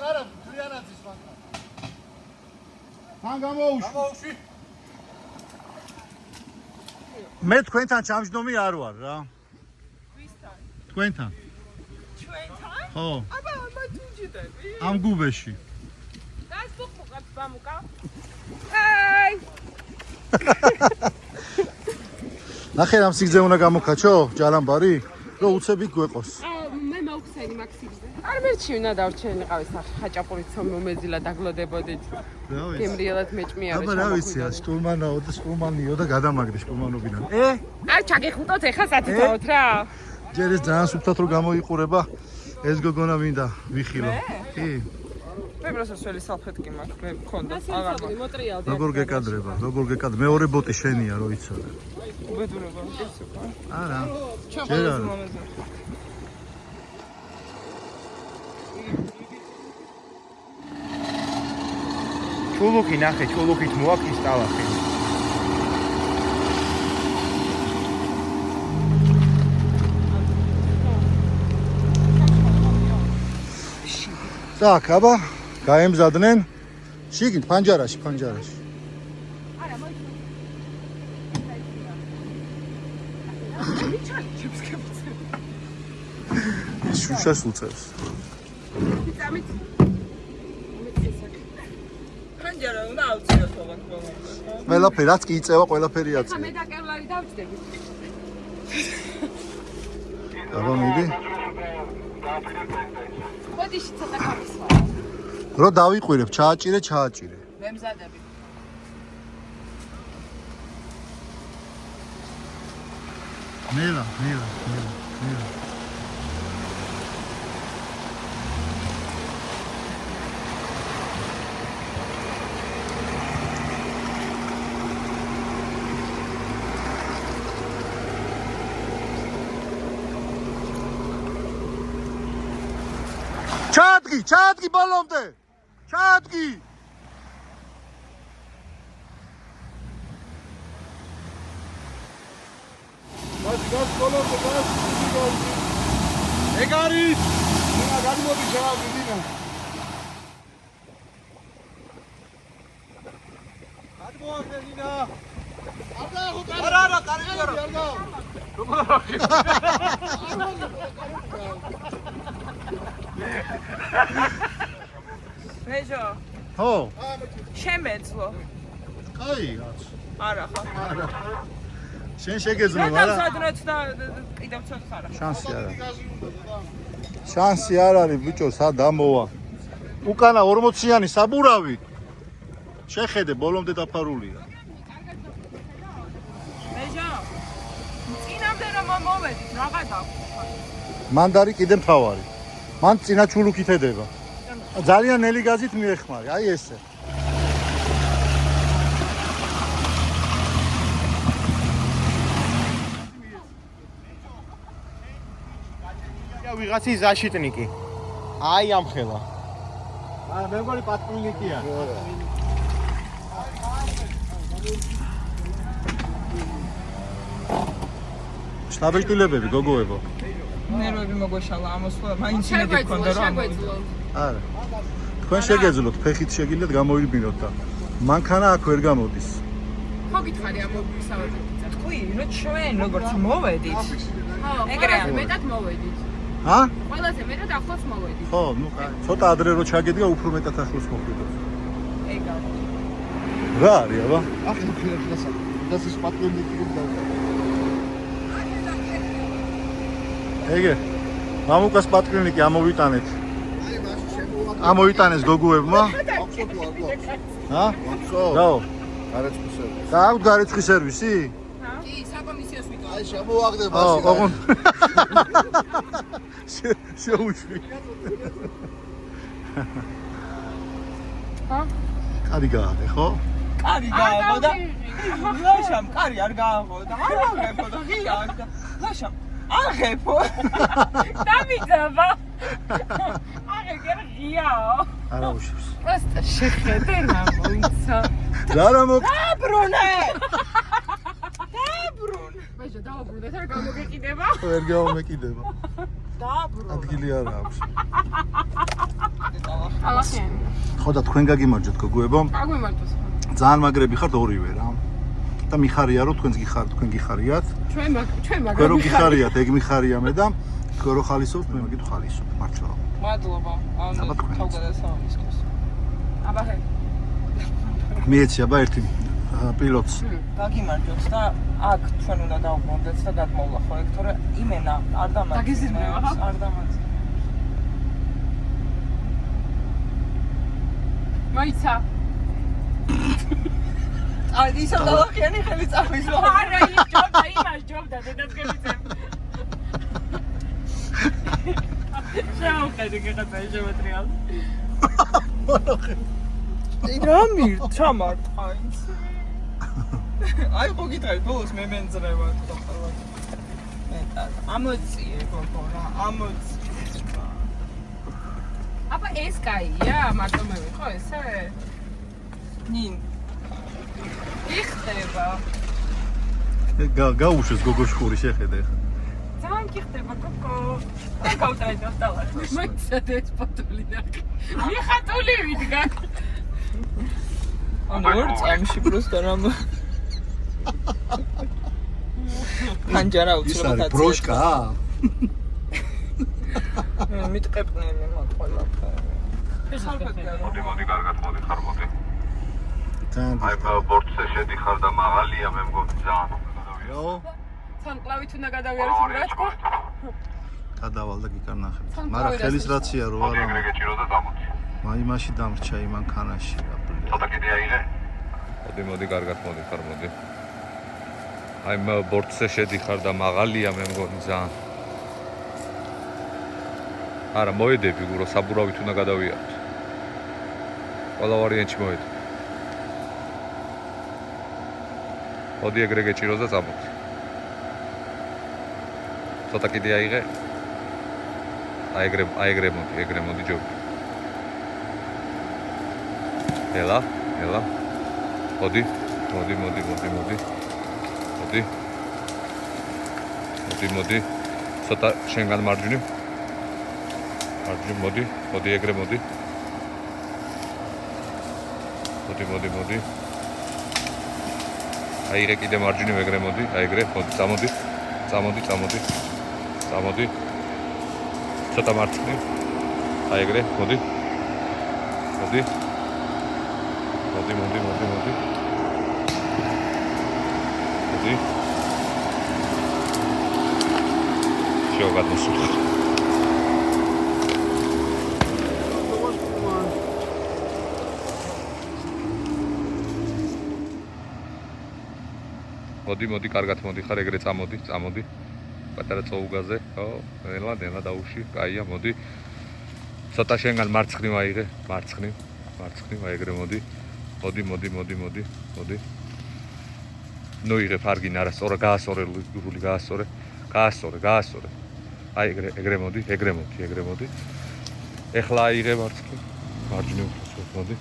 Კარა, ფრიანაცის მანქანა. თან გამოუშვი. მე თქვენთან ჩამჯდომი არ ვარ რა. ვისთან? თქვენთან. ჩვენთან? ხო. აბა მათუჯდები. ამ გუბეში. გას ბუხუყებს ბამუკა. აი! ნახე ამ სიგზე უნდა გამოკაჩო ჯალამბარი, რომ უცებ იქ გვეყოს. მე მოვხსენი მაქსიმზე. არ მერჩი უნდა დავრჩენიყავი ხაჭაპურით მომეძილა დაგლოდებოდით. გემრიელად მეჭმი არის. აბა რა ვიცი, შტურმანაო და შტურმანიო და გადამაგდე შტურმანობიდან. არ ჩაგეხუტოთ ეხა სათითაოდ რა. ჯერ ეს ძალიან სუფთად რომ გამოიყურება, ეს გოგონა მინდა ვიხილო. კი. მე პროფესორი სალფეტკი მაქვს, მე მქონდა. აღარ მაქვს. მოტრიალდი. როგორ გეკადრება? მეორე ბოტი შენია რო იცოდე. უბედურება, ეს უკვე. არა. ჩაყოლეს მომეძახ. ჩულუქი ნახე, ჩულუქით მოაქვს ტალახი. Так, აბა, გაემზადნენ შიგნით პანჯარაში. არა, მოიწვი. შუშას უწევს. წამით. ხანჯარა უნდა ავწიოთ ხოლმე. ყველაფერი რაც კი იწევა, ყველაფერი ხა აწევა. მე და კევლარი დავჭდები. აბა მიდი. ბოდიში ცოტა გამისვა. რო დავიყვირებ, ჩააჭირე. მე მზადები. ნელა. ჩადგი ბოლომდე. ჩადგი. გას კოლონზე გას გიგოლი. ეგ არის დინა გადმოდი ჩავდი დინა. გადმოახდე დინა არა, კარგი არა. ბეჟო ხო შემეძლო კაი რაც არა ხო შენ შეგეძლო რა არა დასადროთ და კიდევ ცოტა ხარა შანსი არა შანსი არ არის ბიჭო სად ამოვა უკანა 40-იანი საბურავი შეხედე ბოლომდე დაფარულია ბეჟო წინამდე რომ მოვედით რაღა დაგვაქვს მანდარი კიდე მთავარი მან წინა ჩულუქით ედება ძალიან ნელი გაზით მიეხმარი აი ესე ვიღაცის ზაშიტნიკი. აი ამ ხელა. არა მე მგონი პატრულნიკია შტაბილტილებები გოგოებო ნერვები მოგვეშალა ამოსვლა მაინც იმედი გქონდა რომ არა თქვენ შეგეძლოთ ფეხით შეგიძლიათ გამოიბინოთ და მანქანა აქ ვერ გამოდის ხო გითხარი ამ მოგისავებით. თქვი რომ ჩვენ როგორც მოვედით ხო, ეგრე ყველაზე ამბობ. მეტად მოვედით. ა ყველაზე მეტად ახლოს მოვედით. ხო ნუ ცოტა ადრე რო ჩაგედგა უფრო მეტად ახლოს მოხვიდოთ ეგ არის რა არის აბა ახლა ხერხს და ის პატრონი კიდევ ეგე მამუკას პატრონიკი ამოვიტანეთ ამოვიტანეს გოგოებმა აქვსო თუ არ გვაქვს? ა აქვსო. რაო გარეცხვის სერვისი. გააქვთ გარეცხვის სერვისი კი, საკომისიოს ვიტყვი. აი შემოაგდე ო მასში. ოღონ შეუშვი ჰა? კარი გააღე ხო კარი გააღო და ლაშამ კარი არ გააღო და არ აღებო და ღია და ლაშამ აღებო დამიძაბა აღეგერ ღიაო არა უშვს პროსტა შეხედე რა მოიცა. რა რა მოგ დაბრუნე დაბრუნ ბეჟო დაუბრუნდეთ რა გამოგეკიდება? ვერ გამომეკიდება დაბრუნ ადგილი არ აქვს ალახიანი. ხო და თქვენ გაგიმარჯვეთ გოგოებო აგვიმართოს. ძალიან მაგრები ხართ ორივე რა და მიხარია რომ თქვენ გიხარიათ ჩვენ თქვენ რო გიხარიათ ეგ მიხარია მე და თქვენ რო ხალისობთ მე მაგით ხალისობ მართლა მადლობა აბა, თქვენიც. თავგადასავალისთვის აბა ჰე. მიეცი აბა ერთი პილოტს გაგიმარჯვოთ და აქ ჩვენ უნდა დავუბრუნდეთ და გადმოვლა ხო ეგ თორე იმენა არ დამაძინა დაგიზრდება, ხო? არ დამაძინა მოიცა. აი ისო დალახიანი ხელი წამისვა არა, ის ჯობდა, იმას ჯობდა დედაცგებიცემ. შევხედე გეღაცა შემოტრიალ. რა მირჩა მარტყა ის აი ხო გითხარი ბოლოს მე მენძრევა თქო ხოლმე მეტად ამოწიე გოგონა ამოწიე აბა ეს კაია, მარტო მე ვიყო ესე? ნინ იხდება გაუშვეს გოგო შხური შეხედე ხა ძალიან გიხდება გოგო რა გავტრაიდოს დავარ მოიცა ეს პატული და მიხატული ვიდგა. ანუ ორ წამში პროსტა რამ განჯარა ის უცნობად არის ბროშკა მიტყეპნელი მაყოლაფერი მოდი კარგად მოდი ხარ მოდი ძალიან აი ბორტზე შედიხარ და მაღალია მე მგონი ძალიან რო ცანკლავით უნდა გადავიაროთ რა თქო. გადავალ და გიკარნახებ თან მაგრამ გავიდა ხელის რაცია რო მოდი არა ეგრე გეჭირო და დამოდი მაი მაში დამრჩა იმან ქანაში ცოტა კიდე აიღე მოდი კარგად მოდი ხარ მოდი აი მე ბორტზე შედიხარ და მაღალია მე მგონი ძალიან არა მოედები გურო საბურავით უნდა გადავიაროთ ყველა ვარიანტი მოედი მოდი ეგრე გეჭირო და წამოდი ცოტა კიდე აიღე აი ეგრე მოდი ჯობი ელა მოდი მოდი. ცოტა შენგან მარჯვნივ. მარჯვნივ მოდი ეგრე მოდი. მოდი. აიღე კიდე მარჯვნივ ეგრე მოდი, აი ეგრე, მოდი, წამოდი. ცოტა მარცხნივ. აი ეგრე, მოდი. შევგადმოსულიყ. მოდი, კარგად მოდი ხარ, ეგრე წამოდი. პატარა წოუგაზე. ხო, ნელა დაუში. კაია, მოდი. ცოტა შენგან მარცხნივ აიღე, მარცხნივ, აი ეგრე მოდი. მოდი. ნუ იღე ფარგინ არა, სწორად გაასწორე, გურული გაასწორე. აი ეგრე მოდი. ეხლა აიღე მარცხნივ, მარჯვნივ მოდი.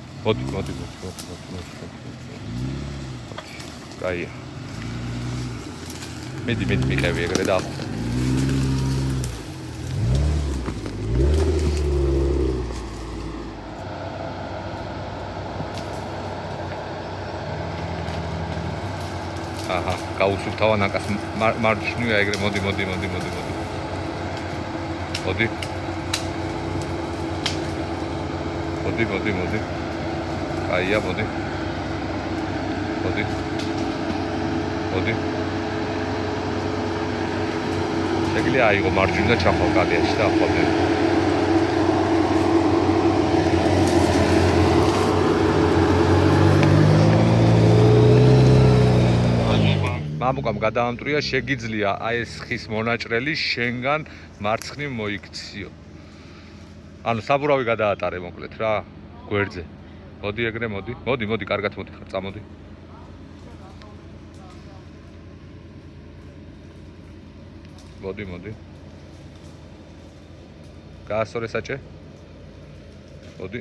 კაია. მედი მიყევი ეგრე და აჰა, გაუსუფთავა ნაკას მარჯვნივ ეგრე მოდი. კაია, მოდი. შეგიძლია აიღო მარჯვნივ და ჩახვალ კადიაში და ახვალ. მამუკამ გადაამტრია, შეგიძლია აი ეს ხის მონაჭრელი შენგან მარცხნივ მოიქციო. ანუ საბურავი გადაატარე მოკლედ რა, გვერდზე. მოდი ეგრე მოდი, კარგად მოდი ხარ, წამოდი. მოდი. გაასწორე საჭე. მოდი.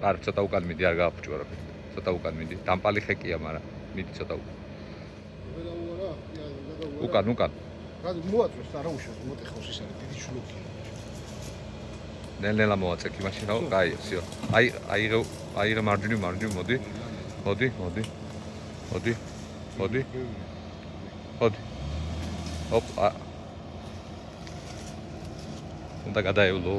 არ ცოტა უკან მიდი, არ გააფუჭო არაფერი. ცოტა უკან მიდი. დამპალი ხეკია, მაგრამ მიდი ცოტა უკან. უკან. რადგან მოაწვევს არა უშავს მოტეხოს ის არის დიდი შლუქი. ნელ-ნელა მოაწექი მაშინ რა, კაია, всё. აიღე მარჯვნივ, მოდი. ოპ. უნდა გადაევლო.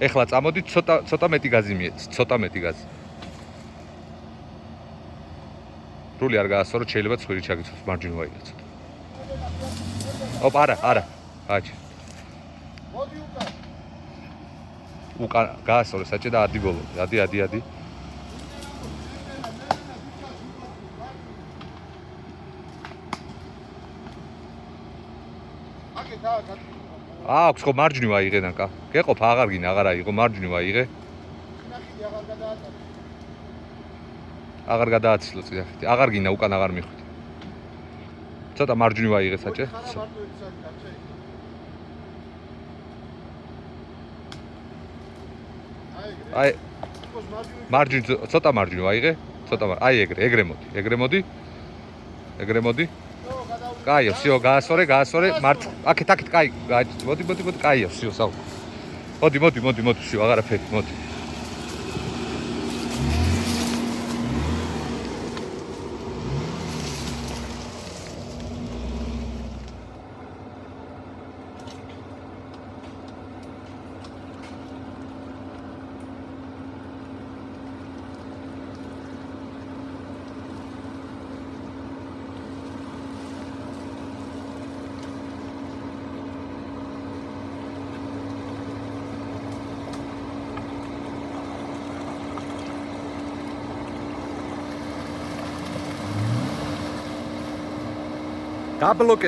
ეხლა წამოდი, ცოტა მეტი გაზი მიეც, რული არ გაასწოროთ, შეიძლება ცხვირი ჩაგიცოს, მარჯვნივ აიღე ცოტა. ოპ, არა, აჩ. მოდი უკან გაასწორე საჭე და ადი ბოლო. ადი. აქვს ხო მარჯვნივ აიღე ნაკა. გეყოფ აღარ გინდა, აღარ აიღო, მარჯვნივ აიღე. აღარ გადააცილო წინახეთი. აღარ გინდა, უკან აღარ მიხვდი. ცოტა მარჯვნივ აიღე საჭე. აი მარჯვნივ ცოტა მარჯვნივ აიღე, აი ეგრე მოდი. კაია, всё, გაასწორე, აქეთ, კაი, მოდი, კაია, всё, საუ. მოდი, всё, აღარაფერი, მოდი.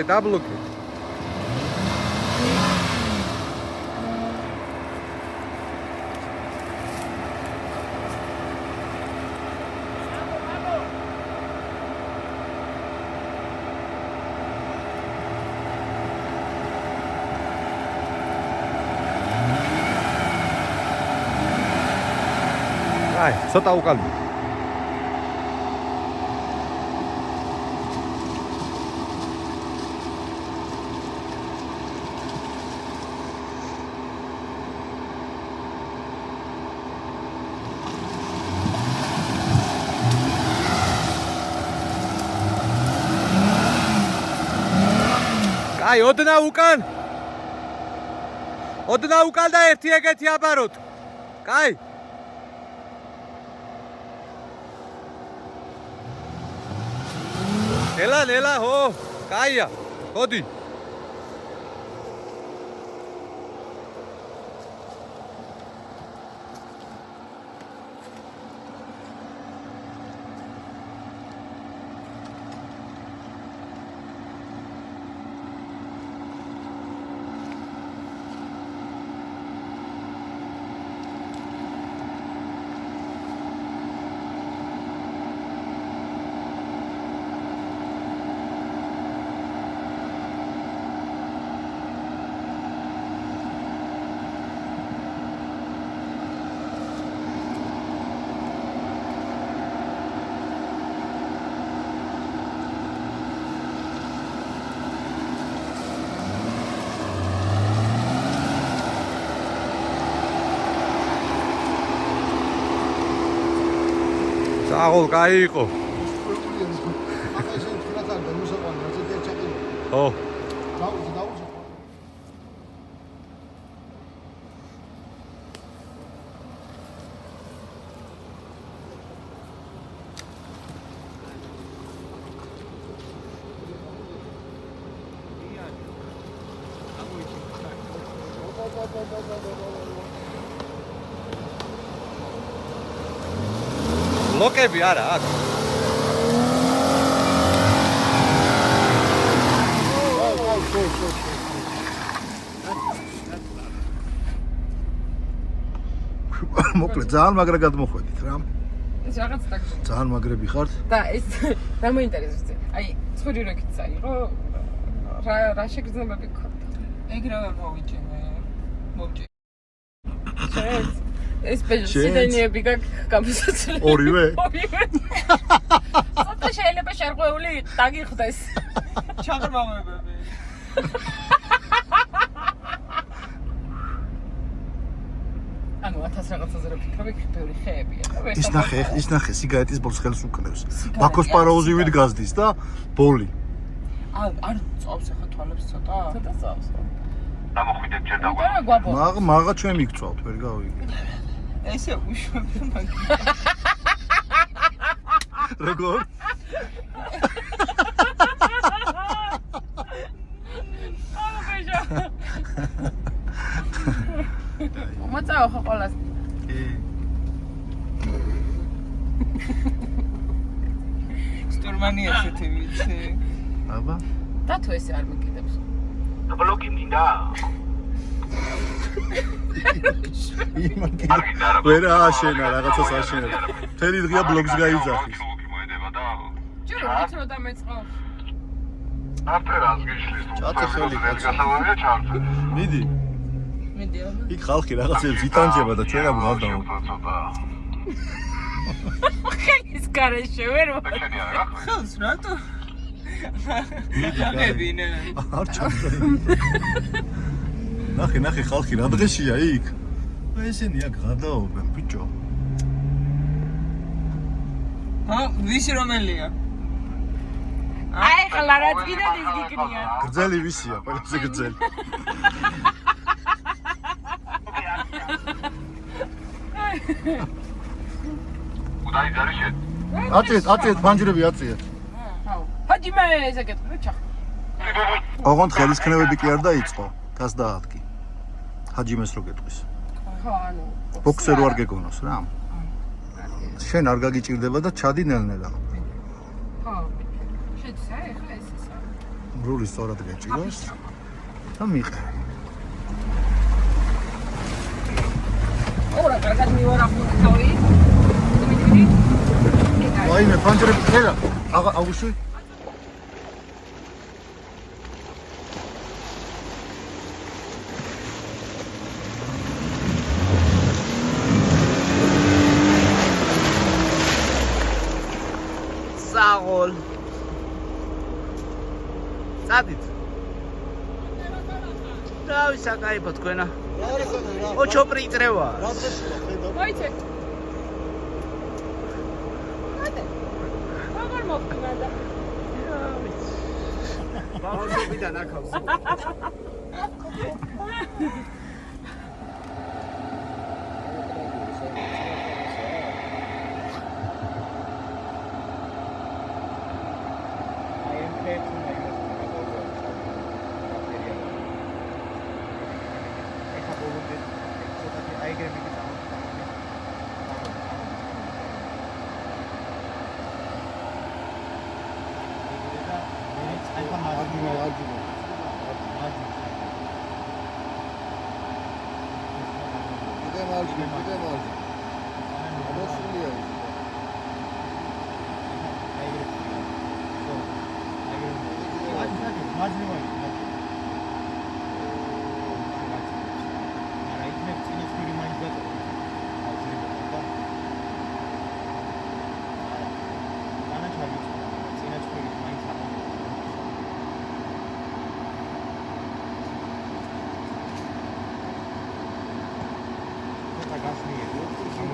დაბლოკე. აი, ცოტა უკან. აი, ოდნა უკან და ერთი ეგეთი აბაროთ. კაი. ნელა, ჰო, კაია. ხოდი. საღოლ კაი იყო. ახლა ისე თქვენაც არ გამოსაყვანო, რაც ერთ ჩაყიდო. ხო. დაუძე. ლოკები არა აქვს. მოკლედ ძალიან მაგრა გადმოხვედით რა. ეს რაღაც ტაკტი. ძალიან მაგრები ხართ. და ეს რა მოინტერესებს? აი, ცხვირი როქიც აიღო, რა შეგრძნებები გქონდა? ეგრევე მოვიჭინე. ეს პეჟოსიდენიები გამოსაცვლელი. ორივე? ორივე. ცოტა შეიძლება შერღვეული დაგიხდეს. ჩაღრმავებები. ანუ 1000 რაღაცაზე რო ფიქრობ, იქ ბევრი ხეებია. ის ნახე, სიგარეტის ბოლოს ხელს უკრებს. ბაქოს პარაოზივით გაზდის და ბოლი. არ წავს ახლა თვალებს ცოტა? ცოტა წავს. დამოხვიდეთ ჯერ და და გვაბო. მაღა ჩვენი გწვავთ, ვერ გავიგე. ესე უშვებია მაგ. როგორ? მოწაო ხო ყველას. სტორმანი ესეთი ვიცი. აბა. და თუ ესე არ მეკიდებს. ბლოკი მინდა. იმაგე. ვერ აშენა რაღაცას აშენებს. მთელი დღეა ბლოგს გაიძახის. მოედება და ჯერ ვიცი რომ დამეწყო. აფრე რას გიშლის? ჭათი ხელი კაცო. გასავარია ჩართე. მიდი. მიდი აბა. იქ ხალხი რაღაცებს იტანჯება და ჩვენ ამ გავდაო. ცოტა. ხელის გარეშე ვერ ვარ. შენია რა? ხელს რატო? ნებინე. არ ჩამწერი. ნახე ხალხი რა დღეშია იქ. ესენი აქ გადაობენ ბიჭო. ვისი რომელია? აი ხლა რაც კიდე ის გიგნია. გრძელი ვისია, ყველაზე გრძელი. უდაი ძარიშეთ. აწიეთ, ფანჯრები აწიეთ. ჰაჯი მე ესე გეტყვი ჩახ. ოღონდ ხელისქნევები კი არ დაიწყო, გას დაადგი. ჰაჯიმეს რო გეტყვის. ხო ანუ ბოქსერ ვარ გეგონოს რა. შენ არ გაგიჭირდება და ჩადი ნელ-ნელა. ხო. შეძა ეხლა ეს ისა. რული სწორად გაჭიროს. და მიყე. ორა კარგად მივარახული თავი. დიმიტრი. ვაიმე ფანჯრები ხელა. აუშვი. საღოლ. წადით. რავი საკაიფო თქვენა. ოჩოპრი წრევა. მოიცე. მოდე. როგორ მოვკნა და. ბავშვობიდან აქავს.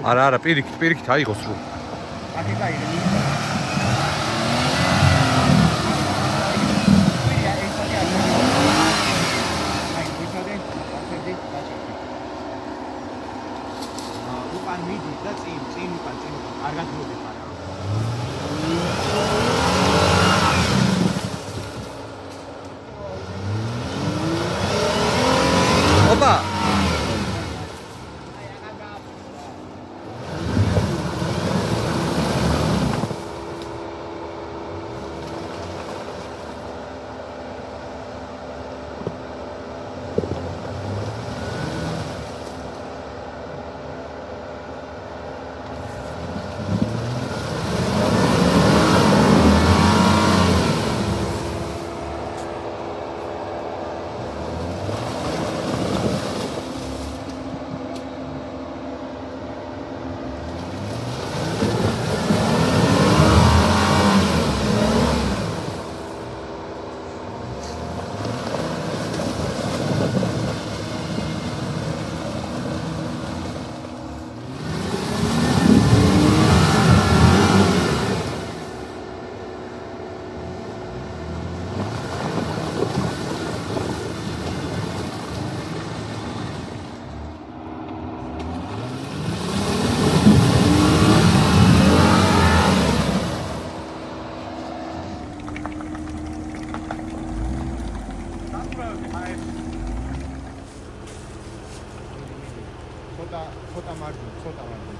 არა, პირიქით აიღოს რომ. აქ გაიგე. უკან მიდი და წინ უკან არ გაგმოდი ხარ. ოპა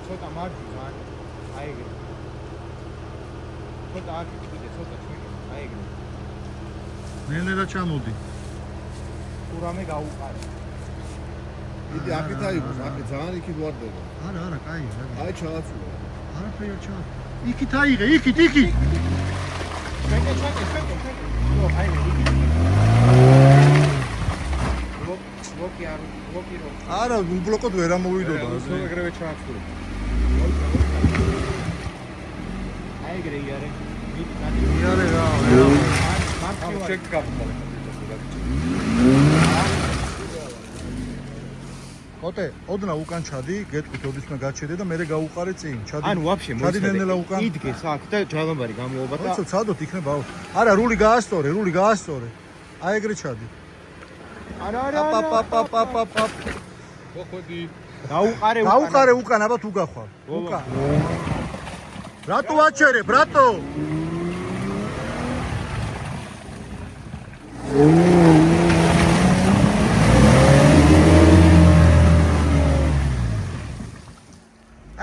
ცოტა მარჯვნიდან აიგე. ცოტა აქ კიდე ცოტა ჩვენი აიგე. ნელ-ნელა ჩამოდი. ურამე გაუყარე. დიდი აქეთ აიღოს, აქეთ ძალიან იქით ვარდება. არა, კაი. აი ჩააცულა. არაფერი არ ჩა. იქით აიღე, იქით. ჩვენი. ნო, აიგე, იქით. ბლოკი რო. არა, უბლოკოდ ვერ ამოვიდოდა. ეგრევე ჩააცულა. აიგე იარე. იარე რა. ჩეკ გაფმალე. კოტე, ოდნა უკან ჩადი, გეტყვით ოდისმა გაჩერდე და მე გაუყარე წინ. ჩადი. ანუ ვაფშე ჩადი ნელ-ნელა უკან. იდგეს აქ და ჯალამბარი გამოობა და ხო, ცადოთ იქნება. არა, რული გაასწორე. აი ეგრე ჩადი. აპ. მოხოდი. გაუყარე უკან, აბა თუ გახვალ. უკან. რატო აჩერებ, რატო?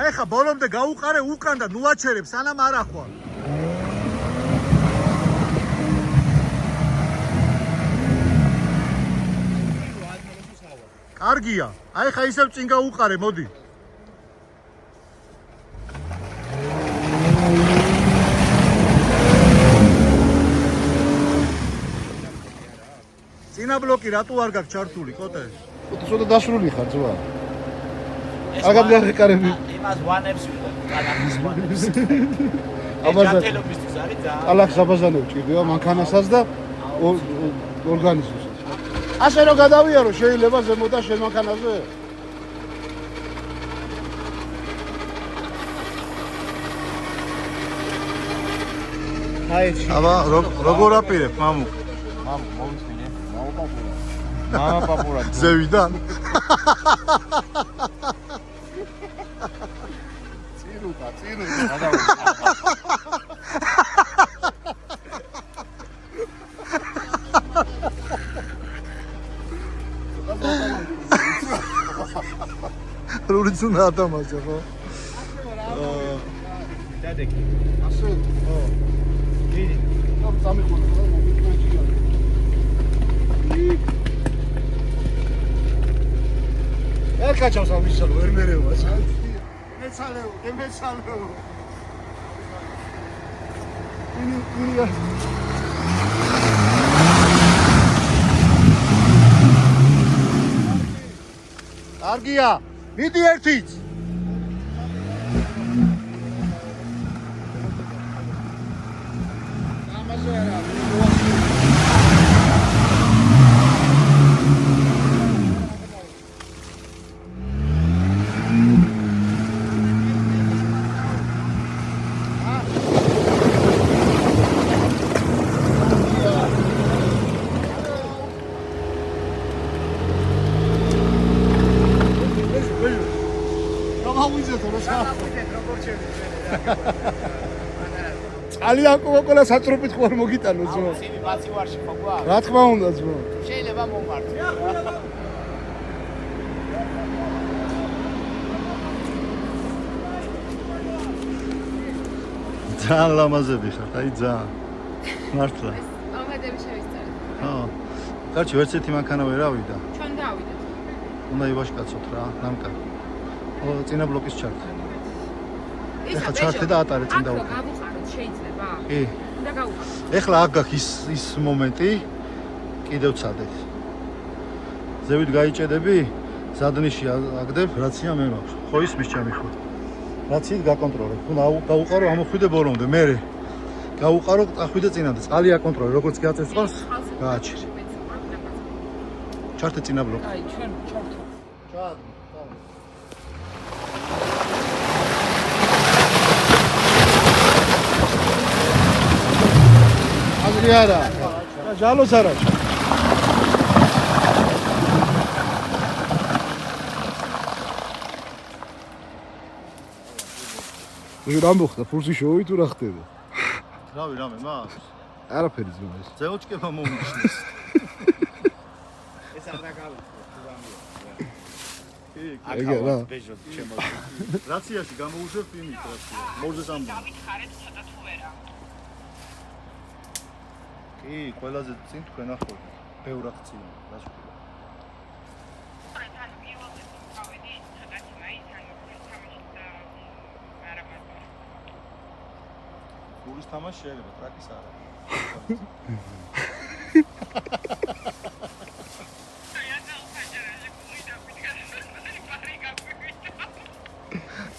აი ხა ბოლომდე გაუყარე უკან და ნუ აჩერებ, სანამ არ ახვალ. კარგია. აი ხა ისევ წინ გაუყარე, მოდი. წინა ბლოკი რატო არ გაქვს ჩართული, კოტე? ცოტა დასრული ხარ ძმა. აგაბლე კარები. იმას ვანებს ვიყო, კალახის ვანებს. აბაზანებისთვის არის და კალახს აბაზანებ ჭირდება მანქანასაც და ორგანიზმსაც. ასე რომ გადავიარო შეიძლება ზემოთ და შენ მანქანაზე? აი, აბა, როგორ აპირებ, მამუ? მამ მოვისმინე. მამა პაპურად. ზევიდან. წინუდა. როდის უნდა ათამაშო ხო? დადეკი. ასე. ხო. დიდი. ამ სამიხონა ხო მოგიწევია. ელკაჩავს ამისალო ვერ მერევას. მეცალეო, მეცალეო. ინია. კარგია. მიდი ერთიც. ამაზე არა. ალიან კოკოლა სატროპით ხوار მოგიტანო ძმო. ცივი ბაცი ვარში ხო გვაქვს? რა თქმა უნდა ძმო. შეიძლება მომართო. ძალიან ლამაზები ხართ, აი ძალიან. მართლა. ამადები შევისწარეთ. ხო. კარჩი ვერც ერთი მანქანა ვერ ავიდა. ჩვენ დავიდეთ. უნდა ივაშკაცოთ რა, ნამკა. ო, წინა ბლოკის ჩარტი. ეხლა ჩარტი და ატარე წინ და აქ გავუყაროთ შეიძლება? კი. უნდა გავუყაროთ. ეხლა აქ გაქვს ის მომენტი. კიდევ ცადეთ. ზევით გაიჭედები, ზადნიში აგდებ, რაცია მე მაქვს. ხო ისმის ჩემი ხო. რაციით გაკონტროლებ. თუ გავუყარო, ამოხვიდე ბოლომდე, მერე. გავუყარო, ახვიდე წინამდე. წყალი აკონტროლე, როგორც გაწევს წყალს, გააჩერე. ჩარტი წინა ბლოკი. აი, ჩვენ ჩავთ. აზრი არა. ჟალოს არა. რა მოხდა? ფურსი შოვი თუ რა ხდება? რავი, რამე მაქვს. არაფერი ძმა ეს. ზეოჭკება მომნიშნეს. ეს არ დაგავიწყო, თურამია. კი, ეგა რა. ბეჟო ჩემო. რაციაში გამოუშვებ იმით რაცია. მოვზეს ამ. დავითხარეთ ცოტა თუ ვერა. კი, ყველაზე წინ თქვენ ახლა. ბევრ აქცია, რას ვქნა. გულის თამაში შეიძლება, ტრაკის არა.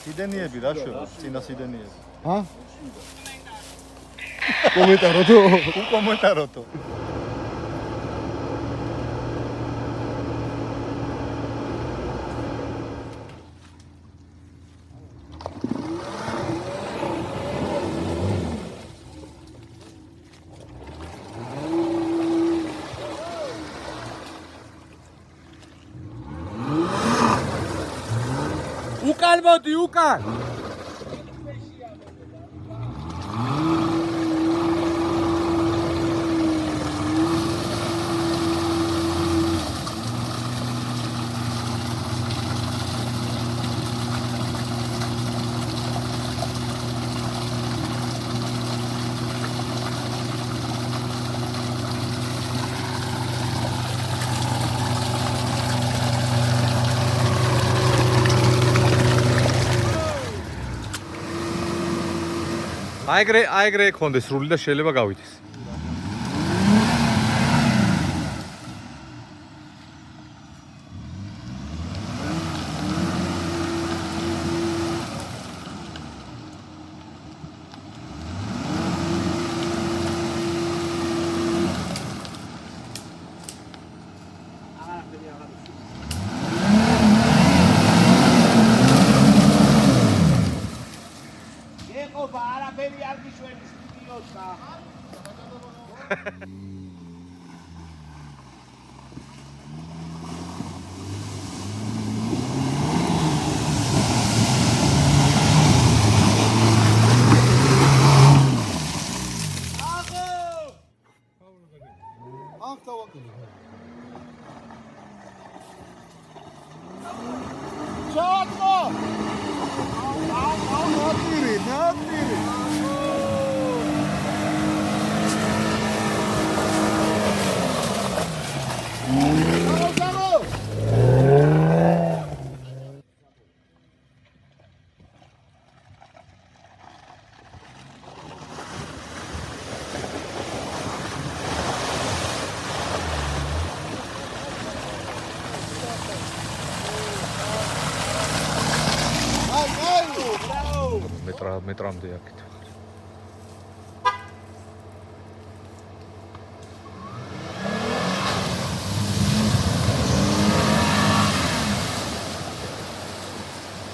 სიდენიები რა შვება? წინა სიდენიები. ჰა? კომენტაროთო. უკომენტაროთო. უკან მოდი, უკან. აიგრე კონდეს სრული და შეიძლება გავითის. აქ დავაკეთე. ჩატო! ნაპირი. მეტრამდე აქეთ.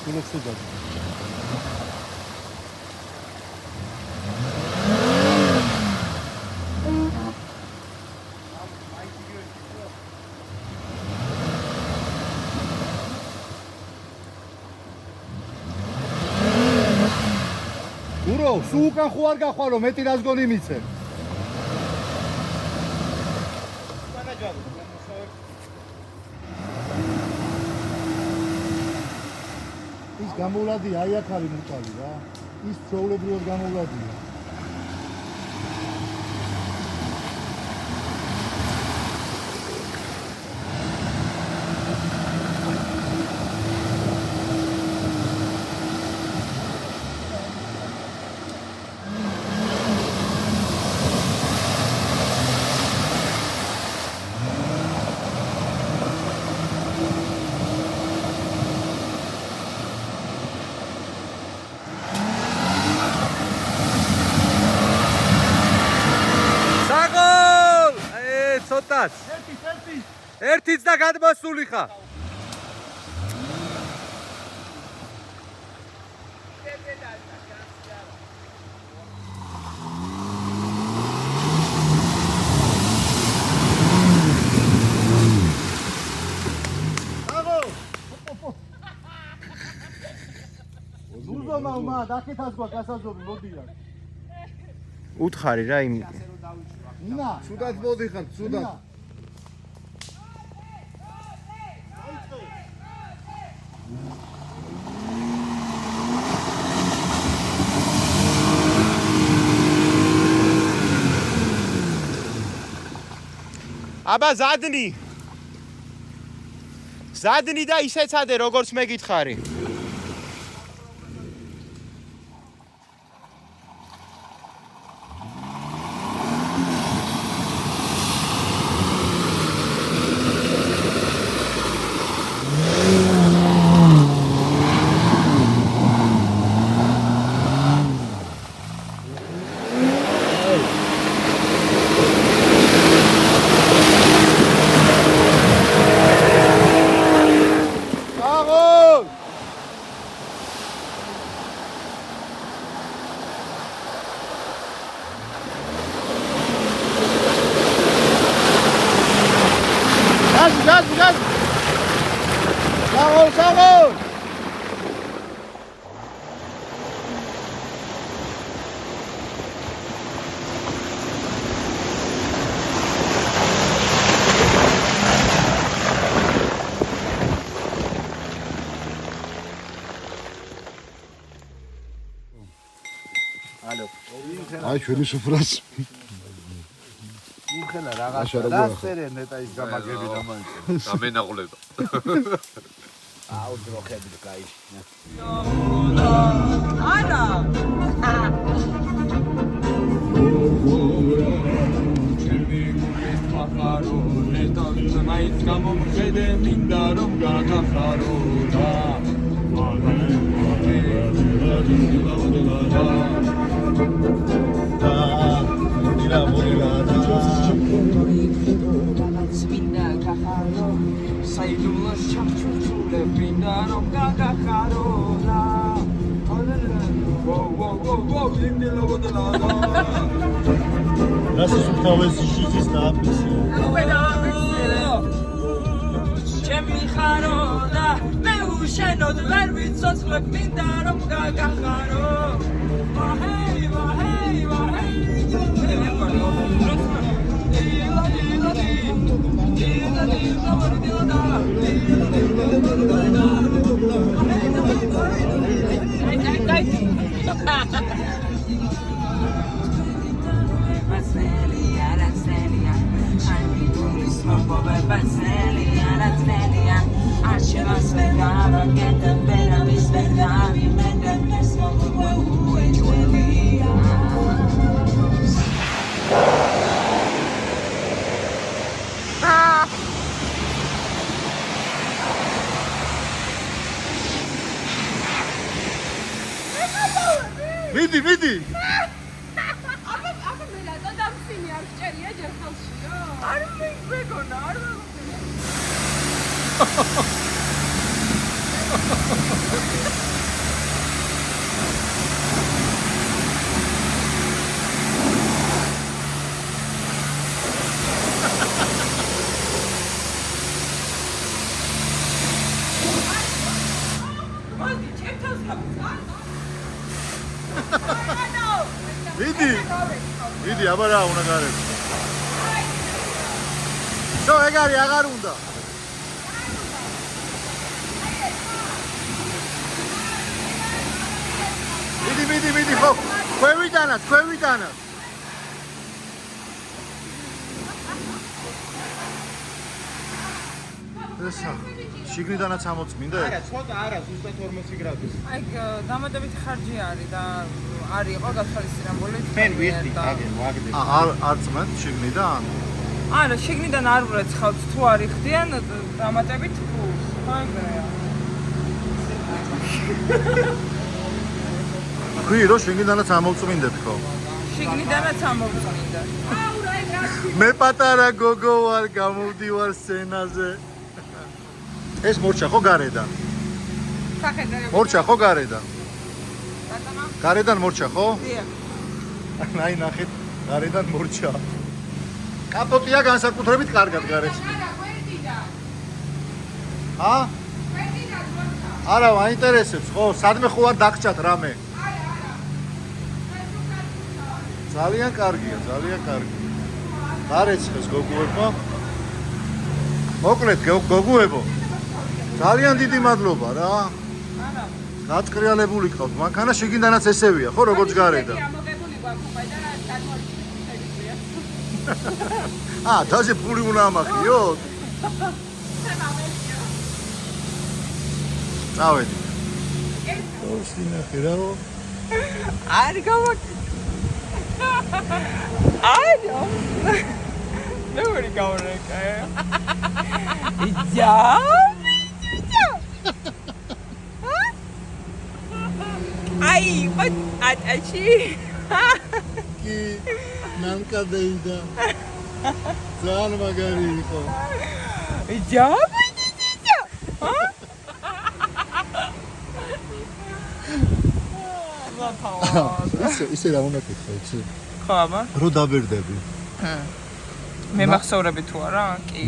გულოცდა. ურო, სულ უკან ხო არ გახვალო, მეტი რას გონი მიცე. ის გამოვლადია, აი აქ არის მუჭალი რა. ის ჩვეულებრივად გამოვლადია. ერთიც და გადმოსული ხა. ზურზომა, დაკეთას გვაქვს გასაზომი, მოდიან. უთხარი რა იმ ნინა, ცუდად მოდიხარ, ცუდად. აბა ზადნი და ისეცადე როგორც მეკითხარი. გაზ. საღოლ. აი ჩვენი სუფრას იხელა რაღაცა დასერე ნეტა ის გამაგები და მაინც დამენაყლება. აუ დროხები გაიში. არა. ჩემი გულის ფახარო ნეტა მაინც გამომხედე მინდა რომ გათახარო და საიდუმლოს ჩახჩუჩულე მინდა რომ გაგახარო და ვოუ იმდილობოდა რასის უთავეს შიზის დააფიქსირე ჩემი ხარო და მე უშენოდ ვერ ვიცოცხლებ მინდა რომ გაგახარო ვაჰეი მიდი, მიდი. არ მეგონა, არ მიდი. მიდი, აბა რა უნდა გარეთ. შო, ეგარი აღარ უნდა. მიდი, ხო. ქვევიდანაც. ესა, შიგნიდანაც ამოწმინდა? არა, ცოტა არა, ზუსტად 40 გრადუსი. აი, დამატებითი ხარჯი არის და არ იყო გათვალისწინებული. მენ ვიხდი, ვაგდები. არ წმენთ შიგნიდან? არა, შიგნიდან არ ვრეცხავთ, თუ არ იხდიან დამატებით ფულს. ხო ეგრეა. ქვი რო შიგნიდანაც ამოვწმინდეთ ხო? შიგნიდანაც ამოვწმინდა. მე პატარა გოგო ვარ, გამოვდივარ სცენაზე. ეს მორჩა ხო გარედან? სახედარები. მორჩა ხო გარედან? ბატონო. გარედან მორჩა ხო? დიახ. აი ნახეთ, გარედან მორჩა. კაპოტია განსაკუთრებით კარგად გარეში. არა, გვერდიდან. ა? გვერდიდან მორჩა. არა, მაინტერესებს ხო? სადმე ხო არ დაგჭათ რამე? ძალიან კარგია, ძალიან კარგი. გარეცხეს გოგუებო. მოკლედ გოგუებო. ძალიან დიდი მადლობა რა. არა. გაწყრიალებული ყავთ. მანქანა შიგნიდანაც ესევია, ხო, როგორც გარედან. ამოგებული გვაქვს და გადმოიწევს. დაჟე ფული უნდა ამახიოთ. წავედი. ოს დინახე რაო. არ გამო არა. ნუ გავრეკა. ია. აი, ატაში. კი, ნანკადეიდა. ძალიან მაგარი იყო. ია. ისე რა უნდა გიქხო, იცი? ხო, აბა. რო დაბერდები. მე მახსოვრები თუ არა? კი.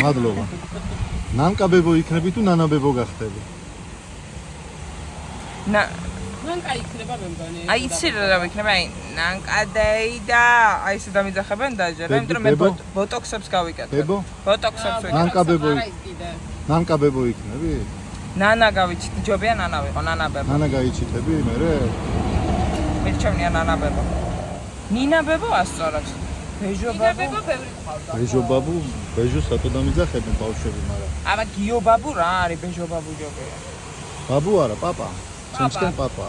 მადლობა. ნანკაბებო იქნები თუ ნანაბებო გახდები? ნანკა იქნება მე მგონი. აი იცი რა ვიქნება, აი ნანკადეიდა. აი ესე დამიძახებენ დაჯერა, იმიტომ რომ მე ბოტოქსებს გავიკეთებ. ბებო? ბოტოქსებს ვიკეთებ. ნანკაბებო არა ის კიდე. ნანკაბებო იქნები? ნანა გავიჩით, ჯობია ნანა ვიყო, ნანაბებო. ნანა გაიჩიტები მერე? მირჩევნია ნანაბებო. ნინაბებო ასწორად. ბეჟობაბო. ბეჟობაბუ, ბეჟო სათო დამიძახებენ ბავშვები, მაგრამ. აბა გიობაბუ რა არის ბეჟობაბუ ჯობია. ბაბუ არა, პაპა. ჩემსკენ პაპა.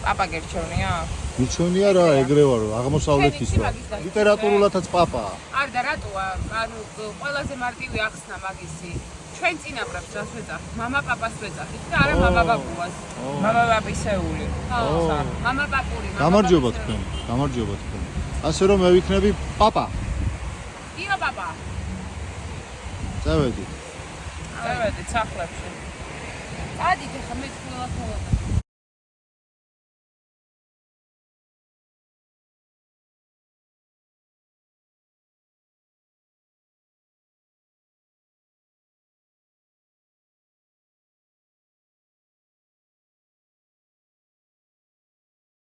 პაპა გერჩევნია? მიჩვენია რა, ეგრე ვარ, აღმოსავლეთის ვარ. ლიტერატურულადაც პაპა. არ და რატოა? ანუ ყველაზე მარტივი ახსნა მაგისი. ჩვენ წინაპრებს რას ვეძახით? მამა პაპას ვეძახით და არა მამა ბაბუას. მამა პაპისეული. ხო, მამა პაპური. გამარჯობა თქვენ, გამარჯობა თქვენ. ასე რომ მე ვიქნები პაპა. ია პაპა. წავედი. წავედით სახლებში. წადით ახლა მე თქვენ ლათვალად.